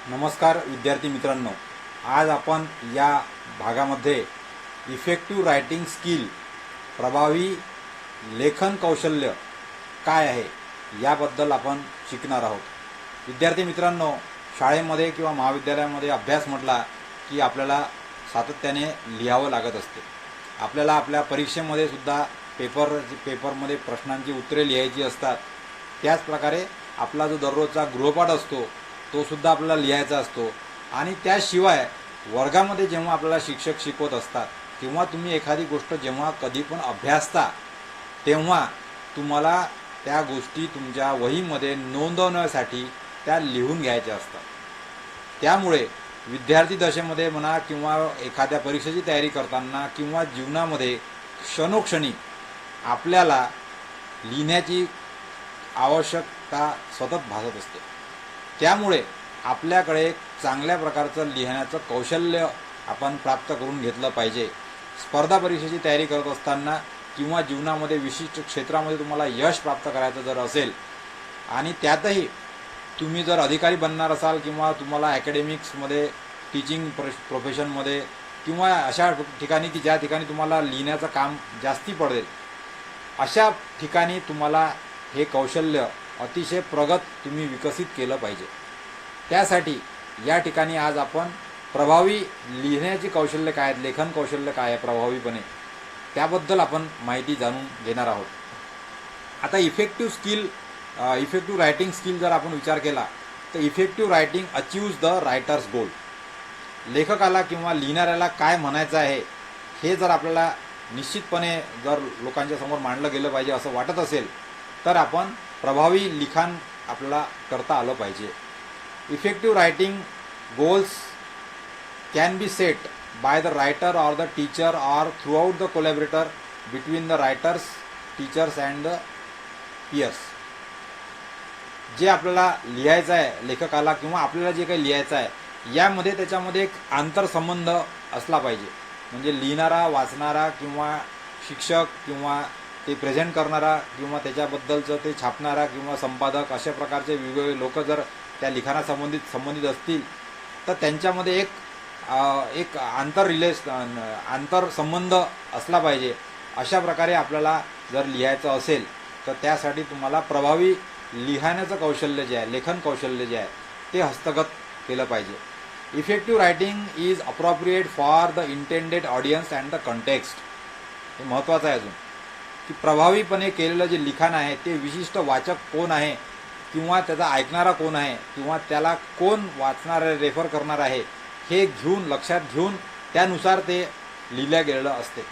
नमस्कार विद्यार्थी मित्रांनो, आज आपण या भागामध्ये इफेक्टिव्ह रायटिंग स्किल प्रभावी लेखन कौशल्य काय आहे याबद्दल आपण शिकणार आहोत। विद्यार्थी मित्रांनो, शाळेमध्ये किंवा महाविद्यालयामध्ये अभ्यास म्हटला की आपल्याला सातत्याने लिहावं लागत असते। आपल्याला आपल्या परीक्षेमध्ये सुद्धा पेपरमध्ये प्रश्नांची उत्तरे लिहायची असतात। त्याच प्रकारे आपला जो दररोजचा गृहपाठ असतो तो सुद्धा आपल्याला लिहायचा असतो। आणि त्याशिवाय वर्गामध्ये जेव्हा आपल्याला शिक्षक शिकवत असतात किंवा तुम्ही एखादी गोष्ट जेव्हा कधी पण अभ्यासता तेव्हा तुम्हाला त्या गोष्टी तुमच्या वहीमध्ये नोंदवण्यासाठी त्या लिहून घ्यायच्या असतात। त्यामुळे विद्यार्थी दशेमध्ये म्हणा किंवा एखाद्या परीक्षेची तयारी करताना किंवा जीवनामध्ये क्षणोक्षणी आपल्याला लिहिण्याची आवश्यकता सतत भासत असते। त्यामुळे आपल्याकडे चांगल्या प्रकारचं लिहिण्याचं कौशल्य आपण प्राप्त करून घेतलं पाहिजे। स्पर्धा परीक्षेची तयारी करत असताना किंवा जीवनामध्ये विशिष्ट क्षेत्रामध्ये तुम्हाला यश प्राप्त करायचं जर असेल आणि त्यातही तुम्ही जर अधिकारी बनणार असाल किंवा तुम्हाला अकॅडमिक्समध्ये टीचिंग प्रोफेशनमध्ये किंवा अशा ठिकाणी की ज्या ठिकाणी तुम्हाला लिहिण्याचं काम जास्ती पडेल अशा ठिकाणी तुम्हाला हे कौशल्य अतिशय प्रगत तुम्ही विकसित केलं पाहिजे। त्यासाठी या ठिकाणी आज आपण प्रभावी लिहिण्याची कौशल्य काय आहेत, लेखन कौशल्य काय आहे प्रभावीपणे त्याबद्दल आपण माहिती जाणून घेणार आहोत। आता इफेक्टिव्ह रायटिंग स्किल जर आपण विचार केला तर इफेक्टिव्ह रायटिंग अचीव्ज द रायटर्स गोल। लेखकाला किंवा लिहिणाऱ्याला काय म्हणायचं आहे हे जर आपल्याला निश्चितपणे जर लोकांच्या समोर मांडलं गेलं पाहिजे असं वाटत असेल तर आपण प्रभावी लिखाण आपल्याला करता आलं पाहिजे। Effective writing goals can be set by the writer or the teacher or throughout the collaborator between the writers, teachers and the peers. जे आपल्याला लिहायचं आहे लेखकाला किंवा आपल्याला जे काही लिहायचं आहे यामध्ये त्याच्यामध्ये एक आंतरसंबंध असला पाहिजे। म्हणजे लिहिणारा, वाचणारा किंवा शिक्षक किंवा ते प्रेझेंट करणारा किंवा त्याच्याबद्दलचं ते छापणारा किंवा संपादक अशा प्रकारचे वेगवेगळे लोक जर त्या लिखाणा संबंधित असतील तर त्यांच्यामध्ये एक आंतरसंबंध असला पाहिजे। अशा प्रकारे आपल्याला जर लिहायचं असेल तर त्यासाठी तुम्हाला प्रभावी लिहिण्याचं कौशल्य जे आहे, लेखन कौशल्य जे आहे ते हस्तगत केलं पाहिजे। Effective writing is appropriate for the intended audience and the context. हे महत्त्वाचं आहे अजून की प्रभावीपणे केलेलं जे लिखाण आहे ते विशिष्ट वाचक कोण आहे किंवा त्याचा ऐकणारा कोण आहे किंवा त्याला कोण वाचणार आहे, रेफर करणार आहे हे लक्षात घेऊन त्यानुसार ते लिहिलं गेलेलं असते।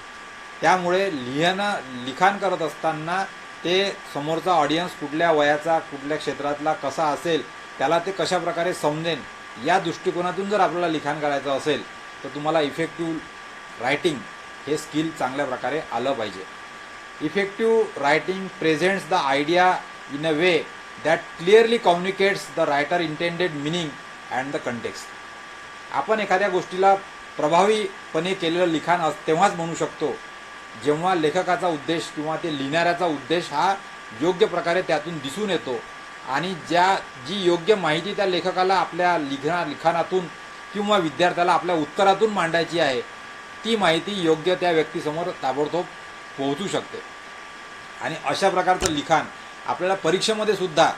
त्यामुळे लिखाण करत असताना ते समोरचा ऑडियन्स कुठल्या वयाचा, कुठल्या क्षेत्रातला कसा असेल, त्याला ते कशा प्रकारे समजेल या दृष्टिकोनातून जर आपल्याला लिखाण करायचं असेल तर तुम्हाला इफेक्टिव्ह रायटिंग हे स्किल चांगल्या प्रकारे आलं पाहिजे। Effective writing presents the idea in a way that clearly communicates the writer intended meaning and the context. आपण एखाद्या गोष्टीला प्रभावीपणे केलेलं लिखाण तेव्हाच म्हणू शकतो जेव्हा लेखकाचा उद्देश किंवा ते लिहिणाऱ्याचा उद्देश हा योग्य प्रकारे त्यातून दिसून येतो आणि जी योग्य माहिती त्या लेखकाला आपल्या लिखाणातून किंवा विद्यार्थ्याला आपल्या उत्तरातून मांडायची आहे ती माहिती योग्य त्या व्यक्तीसमोर ताबडतोब पोहोचू शकते। आणि अशा प्रकारचं लिखाण आपल्याला परीक्षेमध्ये सुद्धा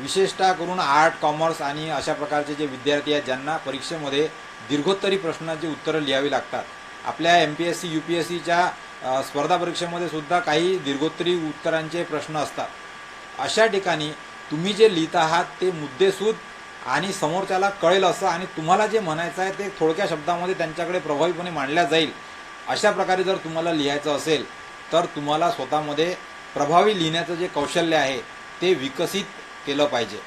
विशेषतः करून आर्ट, कॉमर्स आणि अशा प्रकारचे जे विद्यार्थी आहेत ज्यांना परीक्षेमध्ये दीर्घोत्तरी प्रश्नांची उत्तरं लिहावी लागतात, आपल्या MPSC UPSCच्या स्पर्धा परीक्षेमध्ये सुद्धा काही दीर्घोत्तरी उत्तरांचे प्रश्न असतात। अशा ठिकाणी तुम्ही जे लिहित आहात ते मुद्देसूद आणि समोरच्याला कळेल असं आणि तुम्हाला जे म्हणायचं आहे ते थोडक्या शब्दामध्ये त्यांच्याकडे प्रभावीपणे मांडल्या जाईल अशा प्रकारे जर तुम्हाला लिहायचं असेल तर तुम्हाला स्वतःमध्ये प्रभावी लिहिण्याचं जे कौशल्य आहे ते विकसित केलं पाहिजे।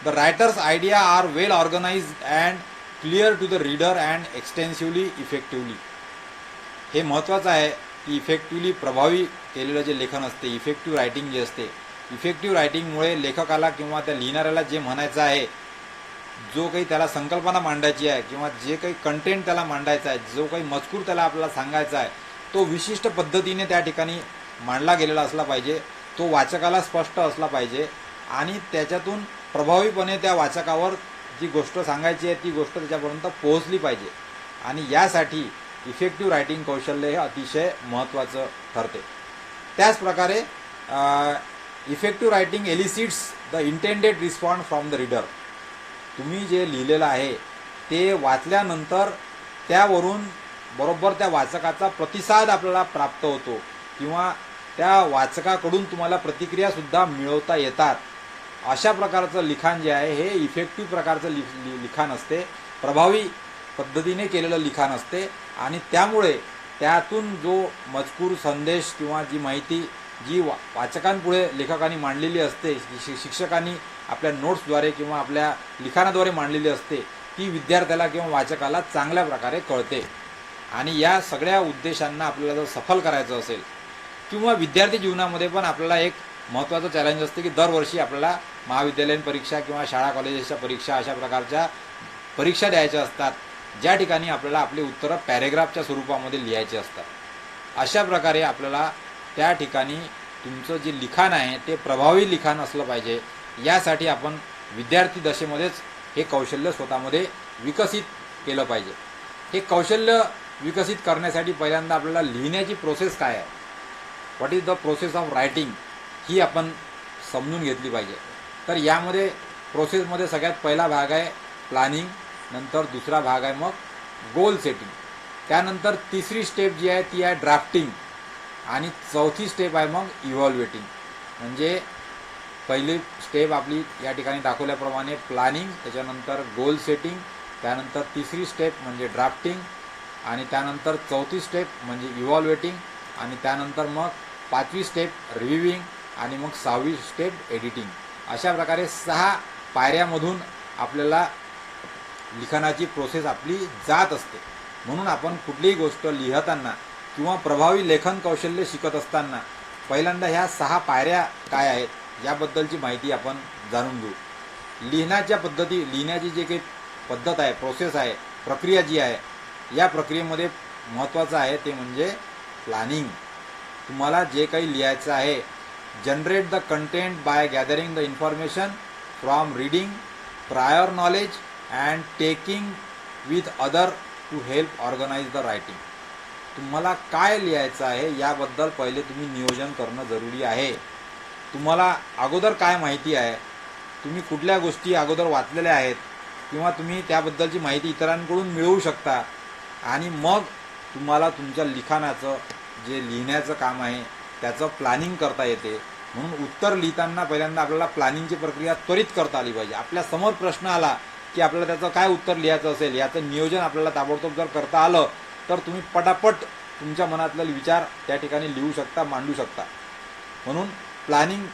The writer's idea are well organized and clear to the reader and extensively effectively. हे महत्त्वाचं आहे की इफेक्टिव्हली प्रभावी केलेलं जे लेखन असते, इफेक्टिव्ह रायटिंग जे असते, इफेक्टिव्ह रायटिंगमुळे लेखकाला किंवा त्या लिहिणाऱ्याला जे म्हणायचं आहे, जो काही त्याला संकल्पना मांडायची आहे किंवा जे काही कंटेंट त्याला मांडायचा आहे, जो काही मजकूर त्याला आपल्याला सांगायचा आहे तो विशिष्ट पद्धतीने त्या ठिकाणी मांडला गेलेला असला पाहिजे, तो वाचकाला स्पष्ट असला पाहिजे आणि त्याच्यातून प्रभावीपणे त्या वाचकावर जी गोष्ट सांगायची आहे ती गोष्ट त्याच्यापर्यंत पोहोचली पाहिजे आणि यासाठी इफेक्टिव्ह रायटिंग कौशल्य हे अतिशय महत्त्वाचं ठरते. त्याचप्रकारे effective writing एलिसिट्स the intended response from the reader. तुम्ही जे लिहिलेलं आहे ते वाचल्यानंतर त्यावरून बरोबर त्या वाचकाचा प्रतिसाद आपल्याला प्राप्त होतो किंवा त्या वाचकाकडून तुम्हाला प्रतिक्रियासुद्धा मिळवता येतात. अशा प्रकारचं लिखाण जे आहे हे इफेक्टिव्ह प्रकारचं लिखाण असते, प्रभावी पद्धतीने केलेलं लिखाण असते आणि त्यामुळे त्यातून जो मजकूर संदेश किंवा जी माहिती जी वाचकांपुढे लेखकांनी मांडलेली असते, शिक्षकांनी आपल्या नोट्सद्वारे किंवा आपल्या लिखाणाद्वारे मांडलेली असते, ती विद्यार्थ्याला किंवा वाचकाला चांगल्या प्रकारे कळते. आणि या सगळ्या उद्देशांना आपल्याला जर सफल करायचं असेल किंवा विद्यार्थी जीवनामध्ये पण आपल्याला एक महत्त्वाचं चॅलेंज असते की दरवर्षी आपल्याला महाविद्यालयीन परीक्षा किंवा शाळा कॉलेजेसच्या परीक्षा अशा प्रकारच्या परीक्षा द्यायच्या असतात, ज्या ठिकाणी आपल्याला आपली उत्तरं पॅरेग्राफच्या स्वरूपामध्ये लिहायची असतात. अशा प्रकारे आपल्याला त्या ठिकाणी तुमचं जे लिखाण आहे ते प्रभावी लिखाण असलं पाहिजे. यासाठी आपण विद्यार्थी दशेमध्येच हे कौशल्य स्वतःमध्ये विकसित केलं पाहिजे. हे कौशल्य विकसित करण्यासाठी पहिल्यांदा आपल्याला लिहिण्याची प्रोसेस काय आहे, what is the process of writing, ही आपण समजून घेतली पाहिजे. तर यामध्ये प्रोसेसमध्ये सगळ्यात पहिला भाग आहे प्लॅनिंग, नंतर दुसरा भाग आहे मग गोल सेटिंग, त्यानंतर तिसरी स्टेप जी आहे ती आहे ड्राफ्टिंग आणि चौथी स्टेप आहे मग इव्हॉल्युएटिंग. म्हणजे पहिली स्टेप आपली या ठिकाणी दाखवल्याप्रमाणे प्लॅनिंग, त्याच्यानंतर गोल सेटिंग, त्यानंतर तिसरी स्टेप म्हणजे ड्राफ्टिंग आणि त्यानंतर चौथी स्टेप म्हणजे इव्हॉल्युएटिंग आणि त्यानंतर मग पाचवी स्टेप रिव्ह्यूइंग आणि मग सहावी स्टेप एडिटिंग. अशा प्रकारे 6 पायऱ्यामधून आपल्याला लिखाणाची प्रोसेस आपली जात असते. म्हणून आपण कुठलीही गोष्ट लिहिताना किंवा प्रभावी लेखन कौशल्य शिकत असताना पहिल्यांदा ह्या 6 पायऱ्या काय आहेत याबद्दलची माहिती आपण जाणून घेऊ. लिहिण्याची जी काही पद्धत आहे, प्रोसेस आहे, प्रक्रिया जी आहे, या प्रक्रियेमध्ये महत्त्वाचं आहे ते म्हणजे प्लॅनिंग. तुम्हाला जे काही लिहायचं आहे, generate the content by gathering the information from reading, prior knowledge and taking with other to help organize the writing. तुम्हाला काय लिहायचं आहे याबद्दल पहिले तुम्ही नियोजन करणं जरुरी आहे. तुम्हाला अगोदर काय माहिती आहे, तुम्ही कुठल्या गोष्टी अगोदर वाचलेल्या आहेत किंवा तुम्ही त्याबद्दलची माहिती इतरांकडून मिळवू शकता आणि मग तुम्हाला तुमच्या लिखाणाचं जे लिहिण्याचं काम आहे त्याचं प्लॅनिंग करता येते. म्हणून उत्तर लिहिताना पहिल्यांदा आपल्याला प्लॅनिंगची प्रक्रिया त्वरित करता आली पाहिजे. आपल्या समोर प्रश्न आला की आपल्याला त्याचं काय उत्तर लिहायचं असेल याचं नियोजन आपल्याला ताबडतोब जर करता आलं तर तुम्ही पटापट तुमच्या मनातले विचार त्या ठिकाणी लिहू शकता, मांडू शकता. म्हणून प्लॅनिंग,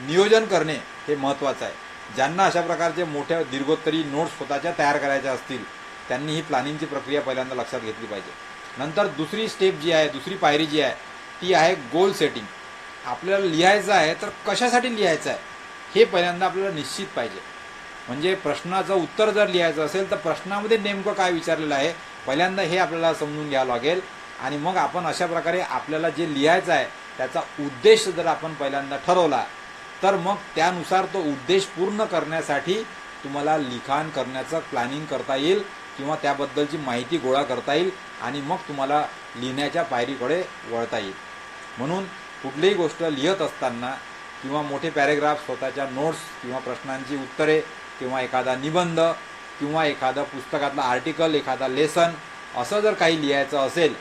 नियोजन करणे हे महत्त्वाचं आहे. ज्यांना अशा प्रकारचे मोठ्या दीर्घोत्तरी नोट्स स्वतःच्या तयार करायच्या असतील त्यांनी ही प्लॅनिंगची प्रक्रिया पहिल्यांदा लक्षात घेतली पाहिजे. नंतर दुसरी स्टेप जी आहे, दुसरी पायरी जी आहे ती आहे गोल सेटिंग. आपल्याला लिहायचं आहे तर कशासाठी लिहायचं आहे हे पहिल्यांदा आपल्याला निश्चित पाहिजे. म्हणजे प्रश्नाचं उत्तर जर लिहायचं असेल तर प्रश्नामध्ये नेमकं काय विचारलेलं आहे पहिल्यांदा हे आपल्याला समजून घ्यावं लागेल आणि मग आपण अशा प्रकारे आपल्याला जे लिहायचं आहे त्याचा उद्देश जर आपण पहिल्यांदा ठरवला तर मग त्यानुसार तो उद्देश पूर्ण करण्यासाठी तुम्हाला लिखाण करण्याचं प्लॅनिंग करता येईल किंवा त्याबद्दलची माहिती गोळा करता येईल आणि मग तुम्हाला लिहिण्याच्या पायरीकडे वळता येईल. म्हणून कुठलीही गोष्ट लिहित असताना किंवा मोठे पॅरेग्राफ, स्वतःच्या नोट्स किंवा प्रश्नांची उत्तरे किंवा एखादा निबंध किंवा एखादा पुस्तकातला आर्टिकल, एखादा लेसन असं जर काही लिहायचं असेल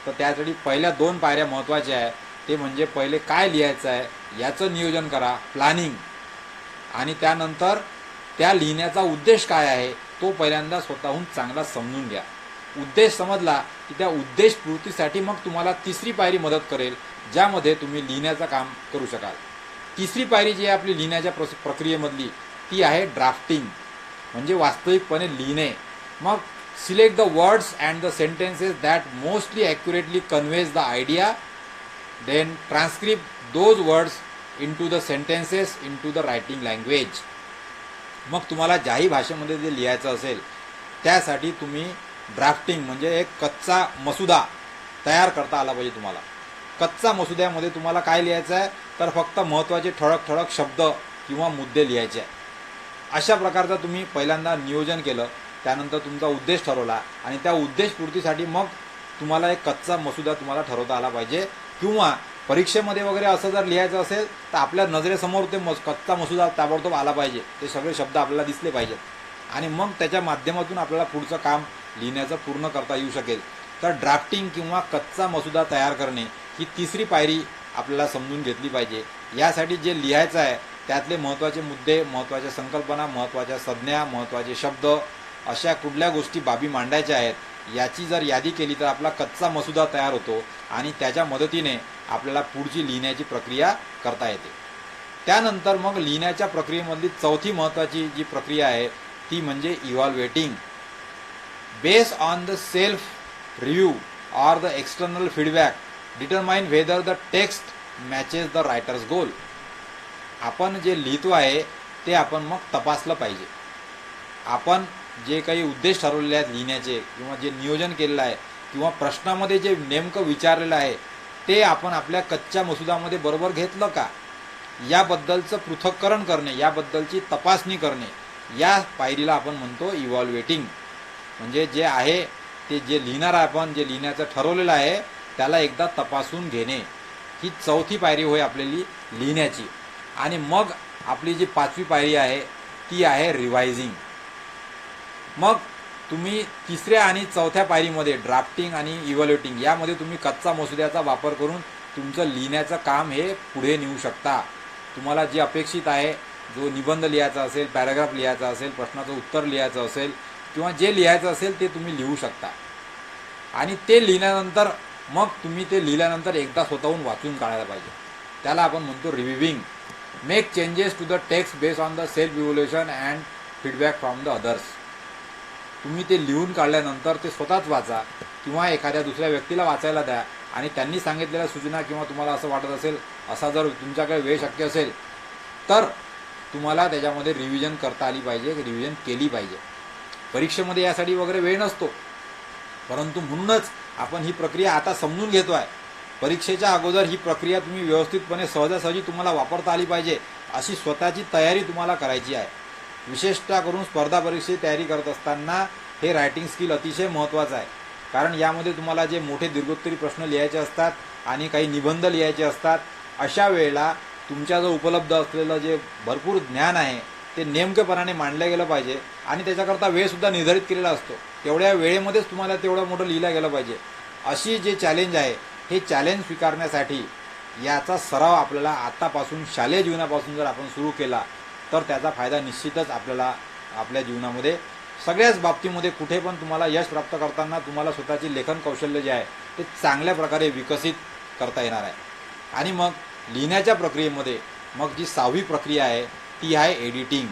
तर त्यासाठी पहिल्या 2 पायऱ्या महत्त्वाच्या आहे. ते म्हणजे पहिले काय लिहायचं आहे याचं नियोजन करा, प्लॅनिंग, आणि त्यानंतर त्या लिहिण्याचा उद्देश काय आहे तो पहिल्यांदा स्वतःहून चांगला समजून घ्या. उद्देश समजला की त्या उद्देश पूर्तीसाठी मग तुम्हाला तिसरी पायरी मदत करेल ज्यामध्ये तुम्ही लिहिण्याचं काम करू शकाल. तिसरी पायरी जी आहे आपली लिहिण्याच्या प्रक्रियेमधली ती आहे ड्राफ्टिंग, म्हणजे वास्तविकपणे लिहिणे. मग select the words and the sentences that mostly accurately conveys the idea, then transcript those words into the sentences into the writing language. मग तुम्हाला ज्याही भाषेमध्ये जे लिहायचं असेल त्यासाठी तुम्ही ड्राफ्टिंग म्हणजे एक कच्चा मसुदा तयार करता आला पाहिजे. तुम्हाला कच्चा मसुद्यामध्ये तुम्हाला काय लिहायचं आहे तर फक्त महत्त्वाचे ठळक ठळक शब्द किंवा मुद्दे लिहायचे आहे. अशा प्रकारचं तुम्ही पहिल्यांदा नियोजन केलं, त्यानंतर तुमचा उद्देश ठरवला आणि त्या उद्देशपूर्तीसाठी मग तुम्हाला एक कच्चा मसुदा तुम्हाला ठरवता आला पाहिजे. किंवा परीक्षेमध्ये वगैरे असं जर लिहायचं असेल तर आपल्या नजरेसमोर ते कच्चा मसुदा ताबडतोब आला पाहिजे, ते सगळे शब्द आपल्याला दिसले पाहिजेत आणि मग त्याच्या माध्यमातून आपल्याला पुढचं काम लिहिण्याचं पूर्ण करता येऊ शकेल. तर ड्राफ्टिंग किंवा कच्चा मसुदा तयार करणे ही तिसरी पायरी आपल्याला समजून घेतली पाहिजे. यासाठी जे लिहायचं आहे त्यातले महत्त्वाचे मुद्दे, महत्त्वाच्या संकल्पना, महत्त्वाच्या संज्ञा, महत्त्वाचे शब्द, अशा कुठल्या गोष्टी बाबी मांडायच्या आहेत याची जर यादी केली तर आपला कच्चा मसुदा तयार होतो आणि त्याच्या मदतीने आपल्याला पुढची लिहिण्याची प्रक्रिया करता येते. त्यानंतर मग लिहिण्याच्या प्रक्रियेमधली चौथी महत्त्वाची जी प्रक्रिया आहे ती म्हणजे evaluating. Based on the self review or the external feedback determine whether the text matches the writer's goal. आपण जे लिहितो आहे ते आपण मग तपासलं पाहिजे. आपण जे काही उद्देश ठरवलेले आहेत लिहिण्याचे किंवा जे नियोजन केलेलं आहे किंवा प्रश्नामध्ये जे नेमकं विचारलेलं आहे ते आपण आपल्या कच्च्या मसुदामध्ये बरोबर घेतलं का, याबद्दलचं पृथक्करण करणे, याबद्दलची तपासणी करणे, या पायरीला आपण म्हणतो इव्हॅल्युएटिंग. म्हणजे जे आहे ते जे लिहिणार आपण, जे लिहिण्याचं ठरवलेलं आहे त्याला एकदा तपासून घेणे, ही चौथी पायरी होय आपल्याली लिहिण्याची. आणि मग आपली जी पाचवी पायरी आहे ती आहे रिवायझिंग. मग तुम्ही तिसऱ्या आणि चौथ्या पायरीमध्ये ड्राफ्टिंग आणि इव्हॅल्युएटिंग यामध्ये तुम्ही कच्चा मसुद्याचा वापर करून तुमचं लिहिण्याचं काम हे पुढे नेऊ शकता. तुम्हाला जे अपेक्षित आहे, जो निबंध लिहायचा असेल, पॅराग्राफ लिहायचा असेल, प्रश्नाचं उत्तर लिहायचं असेल किंवा जे लिहायचं असेल ते तुम्ही लिहू शकता. आणि ते लिहिल्यानंतर मग तुम्ही ते लिहिल्यानंतर एकदा स्वतःहून वाचून काढायला पाहिजे. त्याला आपण म्हणतो revising. Make changes to the text based on the self evaluation and feedback from the others. तुम्ही ते लिहून काढल्यानंतर ते स्वतःच वाचा किंवा एखाद्या दुसऱ्या व्यक्तीला वाचायला द्या आणि त्यांनी सांगितलेल्या सूचना किंवा तुम्हाला असं वाटत असेल, असा जर तुमच्याकडे वेळ शक्य असेल तर तुम्हाला त्याच्यामध्ये रिव्हिजन करता आली पाहिजे, रिव्हिजन केली पाहिजे. परीक्षेमध्ये यासाठी वगैरे वेळ नसतो, परंतु म्हणूनच आपण ही प्रक्रिया आता समजून घेतो आहे. परीक्षेच्या अगोदर ही प्रक्रिया तुम्ही व्यवस्थितपणे सहजासहजी तुम्हाला वापरता आली पाहिजे अशी स्वतःची तयारी तुम्हाला करायची आहे. विशेषतः करून स्पर्धा परीक्षेची तयारी करत असताना हे रायटिंग स्किल अतिशय महत्त्वाचं आहे. कारण यामध्ये तुम्हाला जे मोठे दीर्घोत्तरी प्रश्न लिहायचे असतात आणि काही निबंध लिहायचे असतात, अशा वेळेला तुमच्याजवळ उपलब्ध असलेलं जे भरपूर ज्ञान आहे ते नेमकेपणाने मांडलं गेलं पाहिजे आणि त्याच्याकरता वेळसुद्धा निर्धारित केलेला असतो. तेवढ्या वेळेमध्येच तुम्हाला तेवढं मोठं लिहिलं गेलं पाहिजे. अशी जे चॅलेंज आहे हे चॅलेंज स्वीकारण्यासाठी याचा सराव आपल्याला आतापासून शालेय जीवनापासून जर आपण सुरू केला तर त्याचा फायदा निश्चितच आपल्याला आपल्या जीवनामध्ये सगळ्याच बाबतीमध्ये कुठे पण तुम्हाला यश प्राप्त करताना तुम्हाला स्वतःची लेखन कौशल्य जे आहे ते चांगल्या प्रकारे विकसित करता येणार आहे. आणि मग लिहिण्याच्या प्रक्रियेमध्ये मग जी सहावी प्रक्रिया आहे ती आहे एडिटिंग.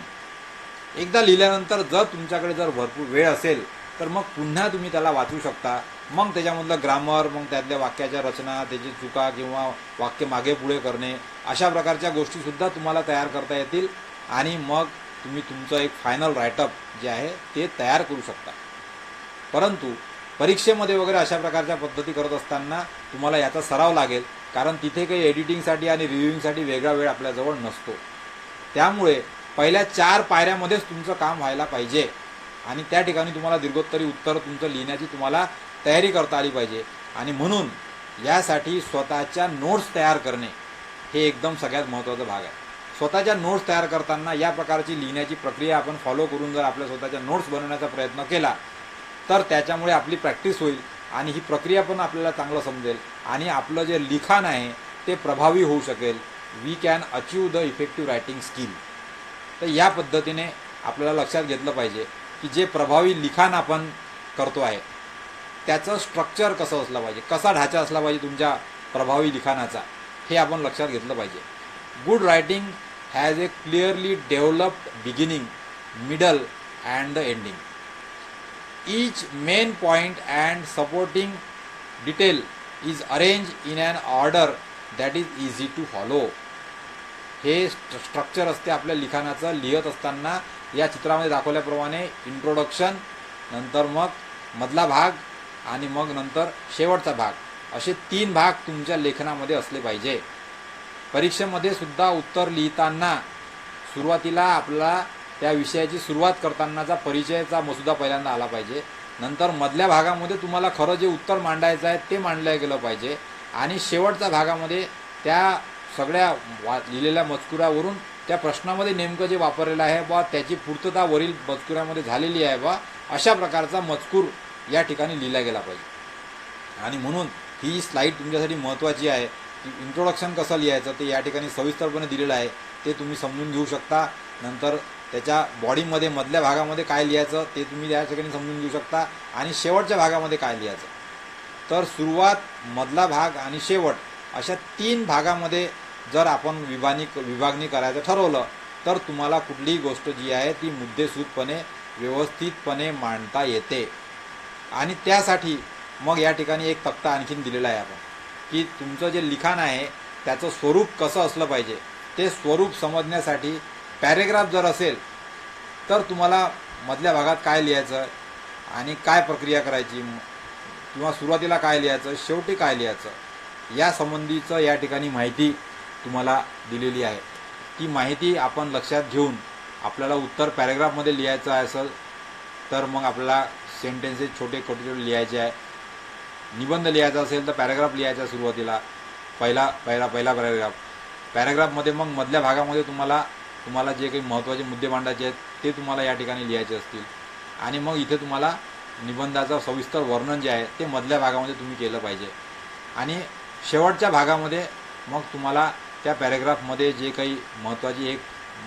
एकदा लिहिल्यानंतर जर तुमच्याकडे जर भरपूर वेळ असेल तर मग पुन्हा तुम्ही त्याला वाचू शकता. मग त्याच्यामधलं ग्रामर, मग त्यातल्या वाक्याच्या रचना, त्याची चुका किंवा वाक्य मागे पुढे करणे, अशा प्रकारच्या गोष्टीसुद्धा तुम्हाला तयार करता येतील आणि मग तुम्ही तुमचं एक फायनल रायटअप जे आहे ते तयार करू शकता. परंतु परीक्षेमध्ये वगैरे अशा प्रकारच्या पद्धती करत असताना तुम्हाला याचा सराव लागेल, कारण तिथे काही एडिटिंगसाठी आणि रिव्ह्यूइंगसाठी वेगळा वेळ आपल्याजवळ नसतो. त्यामुळे पहिल्या 4 पायऱ्यामध्येच तुमचं काम व्हायला पाहिजे आणि त्या ठिकाणी तुम्हाला दीर्घोत्तरी उत्तर तुमचं लिहिण्याची तुम्हाला तयारी करता आली पाहिजे. आणि म्हणून यासाठी स्वतःच्या नोट्स तयार करणे हे एकदम सगळ्यात महत्त्वाचा भाग आहे. स्वतःच्या नोट्स तयार करताना या प्रकारची लिहिण्याची प्रक्रिया आपण फॉलो करून जर आपल्या स्वतःच्या नोट्स बनवण्याचा प्रयत्न केला तर त्याच्यामुळे आपली प्रॅक्टिस होईल आणि ही प्रक्रिया पण आपल्याला चांगलं समजेल आणि आपलं जे लिखाण आहे ते प्रभावी होऊ शकेल. We can achieve the effective writing skill. तर या पद्धतीने आपल्याला लक्षात घेतलं पाहिजे की जे प्रभावी लिखाण आपण करतो आहे त्याचं स्ट्रक्चर कसं असलं पाहिजे, कसा ढाचा असला पाहिजे तुमच्या प्रभावी लिखाणाचा, हे आपण लक्षात घेतलं पाहिजे. Good writing has a clearly developed beginning, middle and the ending. Each main point and supporting detail is arrange in an order that is easy to follow. हे स्ट्रक्चर असते आपल्या लिखाणाचं. लिहित असताना या चित्रामध्ये दाखवल्याप्रमाणे इंट्रोडक्शन, नंतर मग मधला भाग आणि मग नंतर शेवटचा भाग, असे 3 भाग तुमच्या लेखनामध्ये असले पाहिजे. परीक्षेमध्ये सुद्धा उत्तर लिहिताना सुरुवातीला आपल्याला त्या विषयाची सुरुवात करतानाचा परिचयाचा मसुदा पहिल्यांदा आला पाहिजे. नंतर मधल्या भागामध्ये तुम्हाला खरं जे उत्तर मांडायचं आहे ते मांडलं गेलं पाहिजे आणि शेवटच्या भागामध्ये त्या सगळ्या लिहिलेल्या मजकुरावरून त्या प्रश्नामध्ये नेमकं जे वापरलेलं आहे बा त्याची पूर्तता वरील मजकुरामध्ये झालेली आहे बा अशा प्रकारचा मजकूर या ठिकाणी लिहिला गेला पाहिजे. आणि म्हणून ही स्लाईड तुमच्यासाठी महत्त्वाची आहे की इंट्रोडक्शन कसं लिहायचं ते या ठिकाणी सविस्तरपणे दिलेलं आहे, ते तुम्ही समजून घेऊ शकता. नंतर त्याच्या बॉडीमध्ये मधल्या भागामध्ये काय लिहायचं ते तुम्ही या ठिकाणी समजून घेऊ शकता आणि शेवटच्या भागामध्ये काय लिहायचं. तर सुरुवात, मधला भाग आणि शेवट अशा 3 भागामध्ये जर आपण विभागणी करायचं ठरवलं तर तुम्हाला कुठलीही गोष्ट जी आहे ती मुद्देसूदपणे व्यवस्थितपणे मांडता येते. आणि त्यासाठी मग या ठिकाणी एक तक्ता आणखीन दिलेला आहे आपण की तुमचं जे लिखाण आहे त्याचं स्वरूप कसं असलं पाहिजे. ते स्वरूप समजण्यासाठी पॅरेग्राफ जर असेल तर तुम्हाला मधल्या भागात काय लिहायचं आणि काय प्रक्रिया करायची किंवा सुरुवातीला काय लिहायचं, शेवटी काय लिहायचं या संबंधीचं या ठिकाणी माहिती तुम्हाला दिलेली आहे. ती माहिती आपण लक्षात घेऊन आपल्याला उत्तर पॅरेग्राफमध्ये लिहायचं असेल तर मग आपल्याला सेंटेन्सेस छोटे छोटे लिहायचे आहे. निबंध लिहायचा असेल तर पॅरेग्राफ लिहायचा सुरुवातीला पहिला पॅरेग्राफमध्ये मग मधल्या भागामध्ये तुम्हाला जे काही महत्त्वाचे मुद्दे मांडायचे आहेत ते तुम्हाला या ठिकाणी लिहायचे असतील आणि मग इथे तुम्हाला निबंधाचं सविस्तर वर्णन जे आहे ते मधल्या भागामध्ये तुम्ही केलं पाहिजे. आणि शेवटच्या भागामध्ये मग तुम्हाला त्या पॅरेग्राफमध्ये जे काही महत्त्वाची एक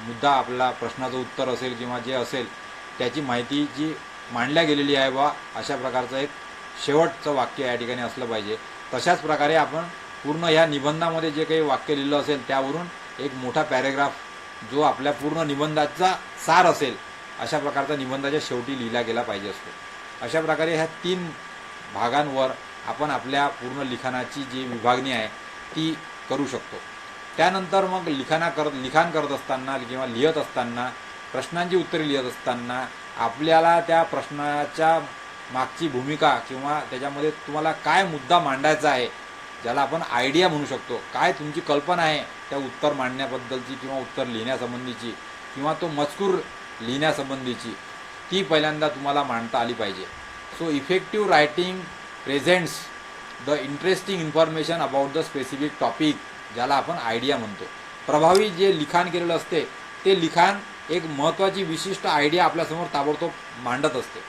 मुद्दा आपल्याला प्रश्नाचं उत्तर असेल किंवा जे असेल त्याची माहिती जी मांडल्या गेलेली आहे बा अशा प्रकारचं एक शेवटचं वाक्य या ठिकाणी असलं पाहिजे. तशाच प्रकारे आपण पूर्ण ह्या निबंधामध्ये जे काही वाक्य लिहिलं असेल त्यावरून एक मोठा पॅरेग्राफ जो आपल्या पूर्ण निबंधाचा सार असेल अशा प्रकारचा निबंधाच्या शेवटी लिहिला गेला पाहिजे असतो. अशा प्रकारे ह्या 3 भागांवर आपण आपल्या पूर्ण लिखाणाची जी विभागणी आहे ती करू शकतो. त्यानंतर मग लिखाण करत असताना किंवा लिहित असताना प्रश्नांची उत्तरे लिहित असताना आपल्याला त्या प्रश्नाच्या मागची भूमिका किंवा त्याच्यामध्ये तुम्हाला काय मुद्दा मांडायचा आहे ज्याला आपण आयडिया म्हणू शकतो, काय तुमची कल्पना आहे त्या उत्तर मांडण्याबद्दलची किंवा उत्तर लिहिण्यासंबंधीची किंवा तो मजकूर लिहिण्यासंबंधीची ती पहिल्यांदा तुम्हाला मांडता आली पाहिजे. So effective writing presents the interesting information about the specific topic ज्याला आपण आयडिया म्हणतो. प्रभावी जे लिखाण केलेलं असते ते लिखाण एक महत्त्वाची विशिष्ट आयडिया आपल्यासमोर ताबडतोब मांडत असते.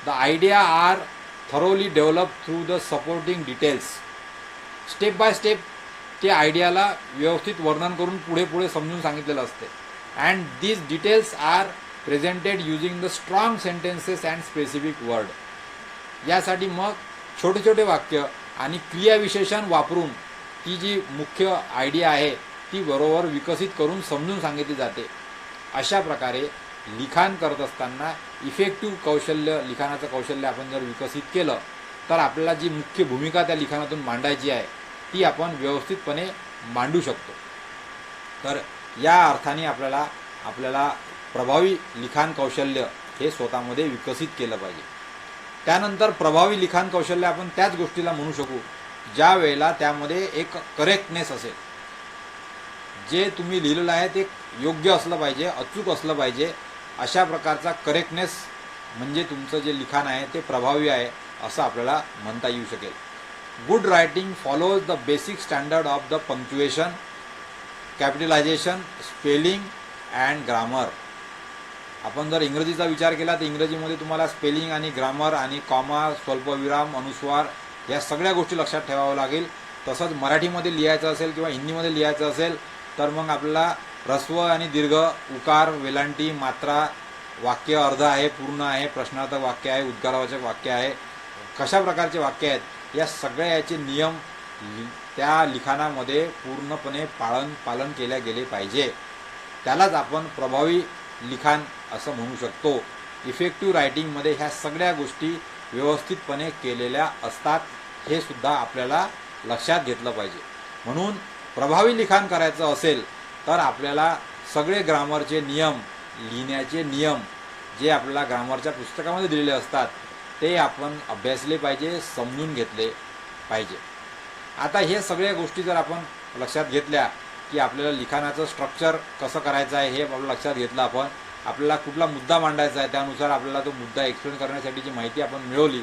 The idea are thoroughly develop through the supporting details. Step by step ते आयडियाला व्यवस्थित वर्णन करून पुढे समजून सांगितलेलं असते. And these details are presented using the strong sentences and specific word. यासाठी मग छोटे छोटे वाक्य आणि क्रियाविशेषण वापरून ती जी मुख्य आयडिया आहे ती बरोबर विकसित करून समजून सांगितली जाते. अशा प्रकारे लिखाण करत असताना इफेक्टिव्ह लिखाणाचं कौशल्य आपण जर विकसित केलं तर आपल्याला जी मुख्य भूमिका त्या लिखाणातून मांडायची आहे ती आपण व्यवस्थितपणे मांडू शकतो. तर या अर्थाने आपल्याला प्रभावी लिखाण कौशल्य हे स्वतःमध्ये विकसित केलं पाहिजे. त्यानंतर प्रभावी लिखाण कौशल्य आपण त्याच गोष्टीला म्हणू शकू ज्या वेळेला त्यामध्ये एक करेक्टनेस असेल. जे तुम्ही लिहिलेलं आहे ते योग्य असलं पाहिजे, अचूक असलं पाहिजे. अशा प्रकारचा करेक्टनेस म्हणजे तुमचं जे लिखाण आहे ते प्रभावी आहे असं आपल्याला म्हणता येऊ शकेल. Good writing follows the basic standard of the punctuation, capitalisation, spelling and grammar. आपण जर इंग्रजीचा विचार केला तर इंग्रजीमध्ये तुम्हाला स्पेलिंग आणि ग्रामर आणि कॉमा, स्वल्पविराम, अनुस्वार या सगळ्या गोष्टी लक्षात ठेवावं लागेल. तसंच मराठीमध्ये लिहायचं असेल किंवा हिंदीमध्ये लिहायचं असेल तर मग आपल्याला ह्रस्व आणि दीर्घ, उकार, वेलांटी, मात्रा, वाक्य अर्ध आहे, पूर्ण आहे, प्रश्नार्थक वाक्य आहे, उद्गारवाचक वाक्य आहे, कशा प्रकारचे वाक्य आहेत या सगळ्या याचे नियम त्या लिखाणामध्ये पूर्णपणे पालन केले गेले पाहिजे. त्यालाच आपण प्रभावी लिखाण असं म्हणू शकतो. इफेक्टिव्ह रायटिंगमध्ये ह्या सगळ्या गोष्टी व्यवस्थितपणे केलेल्या असतात हे सुद्धा आपल्याला लक्षात घेतलं पाहिजे. म्हणून प्रभावी लिखाण करायचं असेल तर आपल्याला सगळे ग्रामरचे नियम, लिहिण्याचे नियम जे आपल्याला ग्रामरच्या पुस्तकामध्ये दिलेले असतात ते आपण अभ्यासले पाहिजे, समजून घेतले पाहिजे. आता हे सगळ्या गोष्टी जर आपण लक्षात घेतल्या की आपल्याला लिखाणाचं स्ट्रक्चर कसं करायचं आहे हे आपलं लक्षात घेतलं आपण आपल्याला कुठला मुद्दा मांडायचा आहे त्यानुसार आपल्याला तो मुद्दा एक्सप्लेन करण्यासाठीची माहिती आपण मिळवली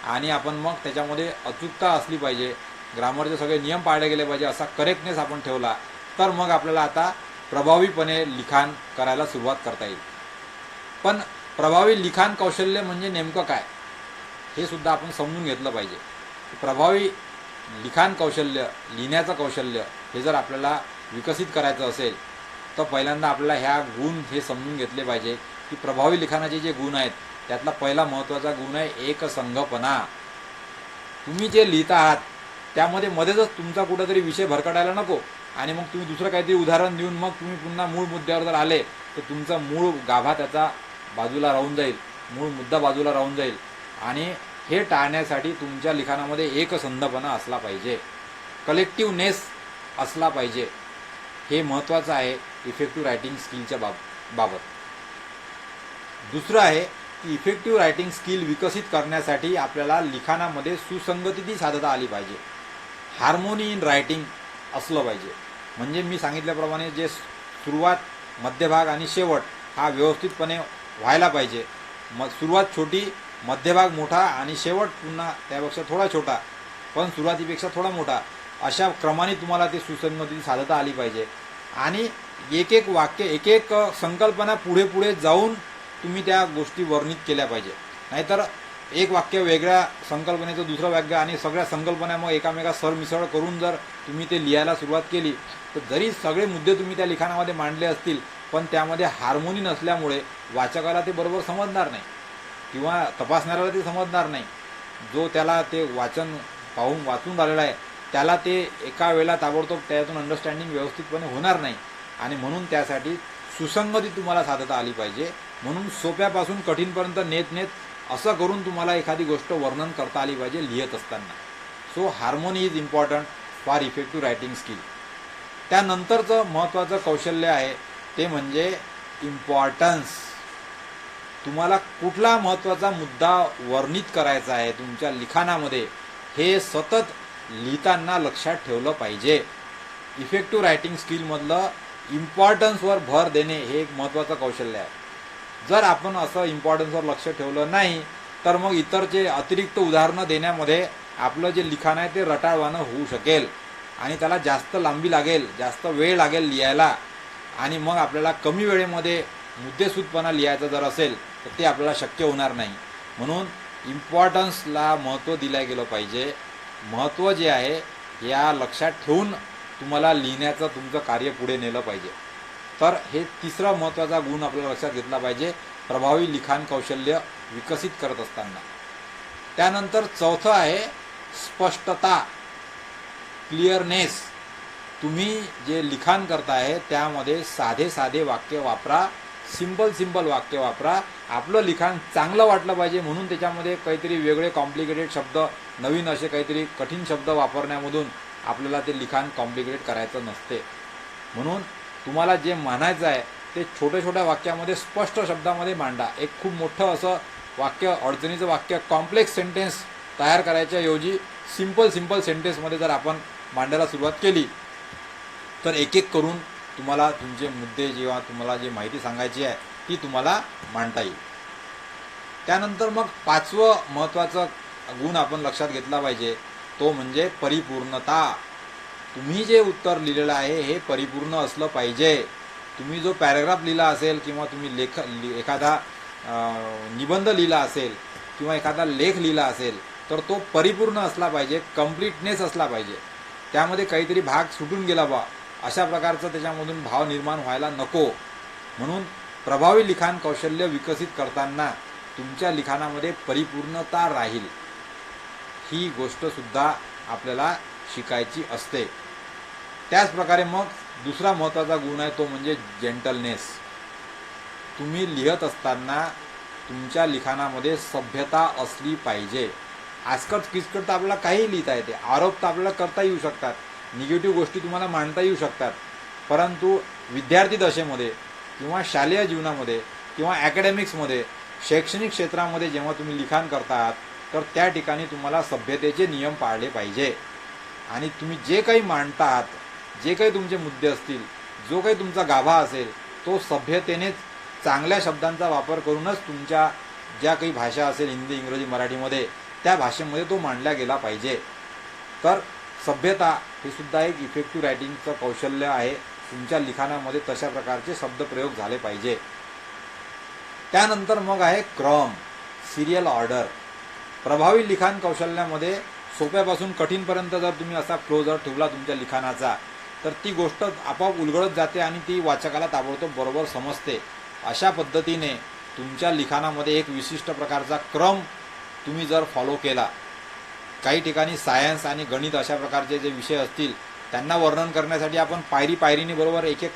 आणि आपण मग त्याच्यामध्ये अचूकता असली पाहिजे, ग्रामरचे सगळे नियम पाळले गेले पाहिजे, असा करेक्टनेस आपण ठेवला तर मग आपल्याला आता प्रभावीपणे लिखाण करायला सुरुवात करता येईल. पण प्रभावी लिखाण कौशल्य म्हणजे नेमकं काय हे सुद्धा आपण समजून घेतलं पाहिजे. प्रभावी लिखाण कौशल्य, लिहिण्याचं कौशल्य हे जर आपल्याला विकसित करायचं असेल तर पहिल्यांदा आपल्याला ह्या गुण हे समजून घेतले पाहिजे की प्रभावी लिखाणाचे जे गुण आहेत त्यातला पहिला महत्त्वाचा गुण आहे एकसंघपणा. तुम्ही जे लिहिता आहात त्यामध्ये मध्येच तुमचा कुठेतरी विषय भरकटायला नको आणि मग तुम्ही दुसरं काहीतरी उदाहरण देऊन मग तुम्ही पुन्हा मूळ मुद्द्यावर जर आले तर तुमचा मूळ गाभा त्याचा बाजूला राहून जाईल, मूळ मुद्दा बाजूला राहून जाईल. आणि हे टाळण्यासाठी तुमच्या लिखाणामध्ये एकसंधपणा असला पाहिजे, कलेक्टिव्हनेस असला पाहिजे. हे महत्त्वाचं आहे इफेक्टिव्ह रायटिंग स्किलच्या बाबत. दुसरं आहे की इफेक्टिव्ह रायटिंग स्किल विकसित करण्यासाठी आपल्याला लिखाणामध्ये सुसंगती साधता आली पाहिजे. हार्मोनी इन रायटिंग असलं पाहिजे. म्हणजे मी सांगितल्याप्रमाणे जे सुरुवात, मध्यभाग आणि शेवट हा व्यवस्थितपणे व्हायला पाहिजे. सुरुवात छोटी, मध्यभाग मोठा आणि शेवट पुन्हा त्यापेक्षा थोडा छोटा पण सुरुवातीपेक्षा थोडा मोठा, अशा क्रमाने तुम्हाला ते सुसंगती साधता आली पाहिजे. आणि एक एक वाक्य, एक एक संकल्पना पुढे पुढे जाऊन तुम्ही त्या गोष्टी वर्णित केल्या पाहिजे. नाहीतर एक वाक्य वेगळ्या संकल्पनेचं दुसरं वाक्य आणि सगळ्या संकल्पना मग एकामेका सरमिसळ करून जर तुम्ही ते लिहायला सुरुवात केली तर जरी सगळे मुद्दे तुम्ही त्या लिखाणामध्ये मांडले असतील पण त्यामध्ये हार्मोनी नसल्यामुळे वाचकाला ते बरोबर समजणार नाही किंवा तपासणाऱ्याला ते समजणार नाही. जो त्याला ते वाचून राहिलेला आहे त्याला ते एका वेळेला ताबडतोब त्यातून अंडरस्टँडिंग व्यवस्थितपणे होणार नाही. आणि म्हणून त्यासाठी सुसंगती तुम्हाला साधता आली पाहिजे. म्हणून सोप्यापासून कठीणपर्यंत नेत असं करून तुम्हाला एखादी गोष्ट वर्णन करता आली पाहिजे लिहित असताना. So harmony is important for effective writing skill. त्यानंतरचं महत्त्वाचं कौशल्य आहे ते म्हणजे इम्पॉर्टन्स. तुम्हाला कुठला महत्त्वाचा मुद्दा वर्णित करायचा आहे तुमच्या लिखाणामध्ये हे सतत लिहिताना लक्षात ठेवलं पाहिजे. इफेक्टिव्ह रायटिंग स्किलमधलं इम्पॉर्टन्सवर भर देणे हे एक महत्त्वाचं कौशल्य आहे. जर आपण असं इम्पॉर्टन्सवर लक्ष ठेवलं नाही तर मग इतरचे अतिरिक्त उदाहरणं देण्यामध्ये आपलं जे लिखाण आहे ते रटाळवाणं होऊ शकेल आणि त्याला जास्त लांबी लागेल, जास्त वेळ लागेल लिहायला आणि मग आपल्याला कमी वेळेमध्ये मुद्देसूदपणा लिहायचं जर असेल तर ते आपल्याला शक्य होणार नाही. म्हणून इम्पॉर्टन्सला महत्त्व दिलं गेलं पाहिजे. महत्त्व जे आहे या लक्षात ठेवून तुम्हाला लिहिण्याचं तुमचं कार्य पुढे नेलं पाहिजे. तर हे तिसरा महत्त्वाचा गुण आपल्याला लक्षात घेतला पाहिजे प्रभावी लिखाण कौशल्य विकसित करत असताना. त्यानंतर चौथं आहे स्पष्टता, क्लिअरनेस. तुम्ही जे लिखाण करताय त्यामध्ये साधे वाक्य वापरा, सिंपल वाक्य वापरा. आपलं लिखाण चांगलं वाटलं पाहिजे म्हणून त्याच्यामध्ये काहीतरी वेगळे कॉम्प्लिकेटेड शब्द, नवीन असे काहीतरी कठीण शब्द वापरण्यामधून आपल्याला ते लिखाण कॉम्प्लिकेटेड करायचं नसते. म्हणून तुम्हाला जे मानायचं आहे ते छोट्या वाक्यामध्ये स्पष्ट शब्दामध्ये मांडा. एक खूप मोठं असं वाक्य, अडचणीचं वाक्य, कॉम्प्लेक्स सेंटेन्स तयार करायच्या ऐवजी सिंपल सेंटेन्समध्ये जर आपण मांडायला सुरुवात केली तर एक एक करून तुम्हाला तुमचे मुद्दे जेव्हा तुम्हाला जी माहिती सांगायची आहे ती तुम्हाला मांडता येईल. त्यानंतर मग पाचवं महत्त्वाचं गुण आपण लक्षात घेतला पाहिजे तो म्हणजे परिपूर्णता. तुम्ही जे उत्तर लिहिलेलं आहे हे परिपूर्ण असलं पाहिजे. तुम्ही जो पॅराग्राफ लिहिला असेल किंवा तुम्ही एखादा निबंध लिहिला असेल किंवा एखादा लेख लिहिला असेल तर तो परिपूर्ण असला पाहिजे, कम्प्लीटनेस असला पाहिजे. त्यामध्ये काहीतरी भाग सुटून गेला बा अशा प्रकारचं त्याच्यामधून भाव निर्माण व्हायला नको. म्हणून प्रभावी लिखाण कौशल्य विकसित करताना तुमच्या लिखाणामध्ये परिपूर्णता राहील ही गोष्टसुद्धा आपल्याला शिकायची असते. त्याचप्रकारे मग दुसरा महत्त्वाचा गुण आहे तो म्हणजे जेंटलनेस. तुम्ही लिहत असताना तुमच्या लिखाणामध्ये सभ्यता असली पाहिजे. आजकाल किचकट तर आपल्याला काही लिहिता येते, आरोप तर आपल्याला करता येऊ शकतात, निगेटिव्ह गोष्टी तुम्हाला मांडता येऊ शकतात, परंतु विद्यार्थी दशेमध्ये किंवा शालेय जीवनामध्ये किंवा ॲकॅडमिक्समध्ये, शैक्षणिक क्षेत्रामध्ये जेव्हा तुम्ही लिखाण करता आहात तर त्या ठिकाणी तुम्हाला सभ्यतेचे नियम पाळले पाहिजे. आणि तुम्ही जे काही मांडता आहात, जे काही तुमचे मुद्दे असतील, जो काही तुमचा गाभा असेल तो सभ्यतेनेच चांगल्या शब्दांचा वापर करूनच तुमच्या ज्या काही भाषा असेल हिंदी, इंग्रजी, मराठीमध्ये त्या भाषेमध्ये तो मांडला गेला पाहिजे. तर सभ्यता हे सुद्धा एक इफेक्टिव्ह रायटिंगचं कौशल्य आहे. तुमच्या लिखाणामध्ये तशा प्रकारचे शब्दप्रयोग झाले पाहिजे. त्यानंतर मग आहे क्रम, सिरियल ऑर्डर. प्रभावी लिखाण कौशल्यामध्ये सोप्यापासून कठीणपर्यंत जर तुम्ही असा फ्लो जर ठेवला तुमच्या लिखाणाचा, तर ती गोष्ट आपोआप उलगडत जाते आणि ती वाचकाला ताबडतोब बरोबर समजते. अशा पद्धतीने तुमच्या लिखाणामध्ये एक विशिष्ट प्रकारचा क्रम तुम्ही जर फॉलो केला, काही ठिकाणी सायन्स आणि गणित अशा प्रकारचे जे विषय असतील त्यांना वर्णन करण्यासाठी आपण पायरी पायरीने बरोबर एक एक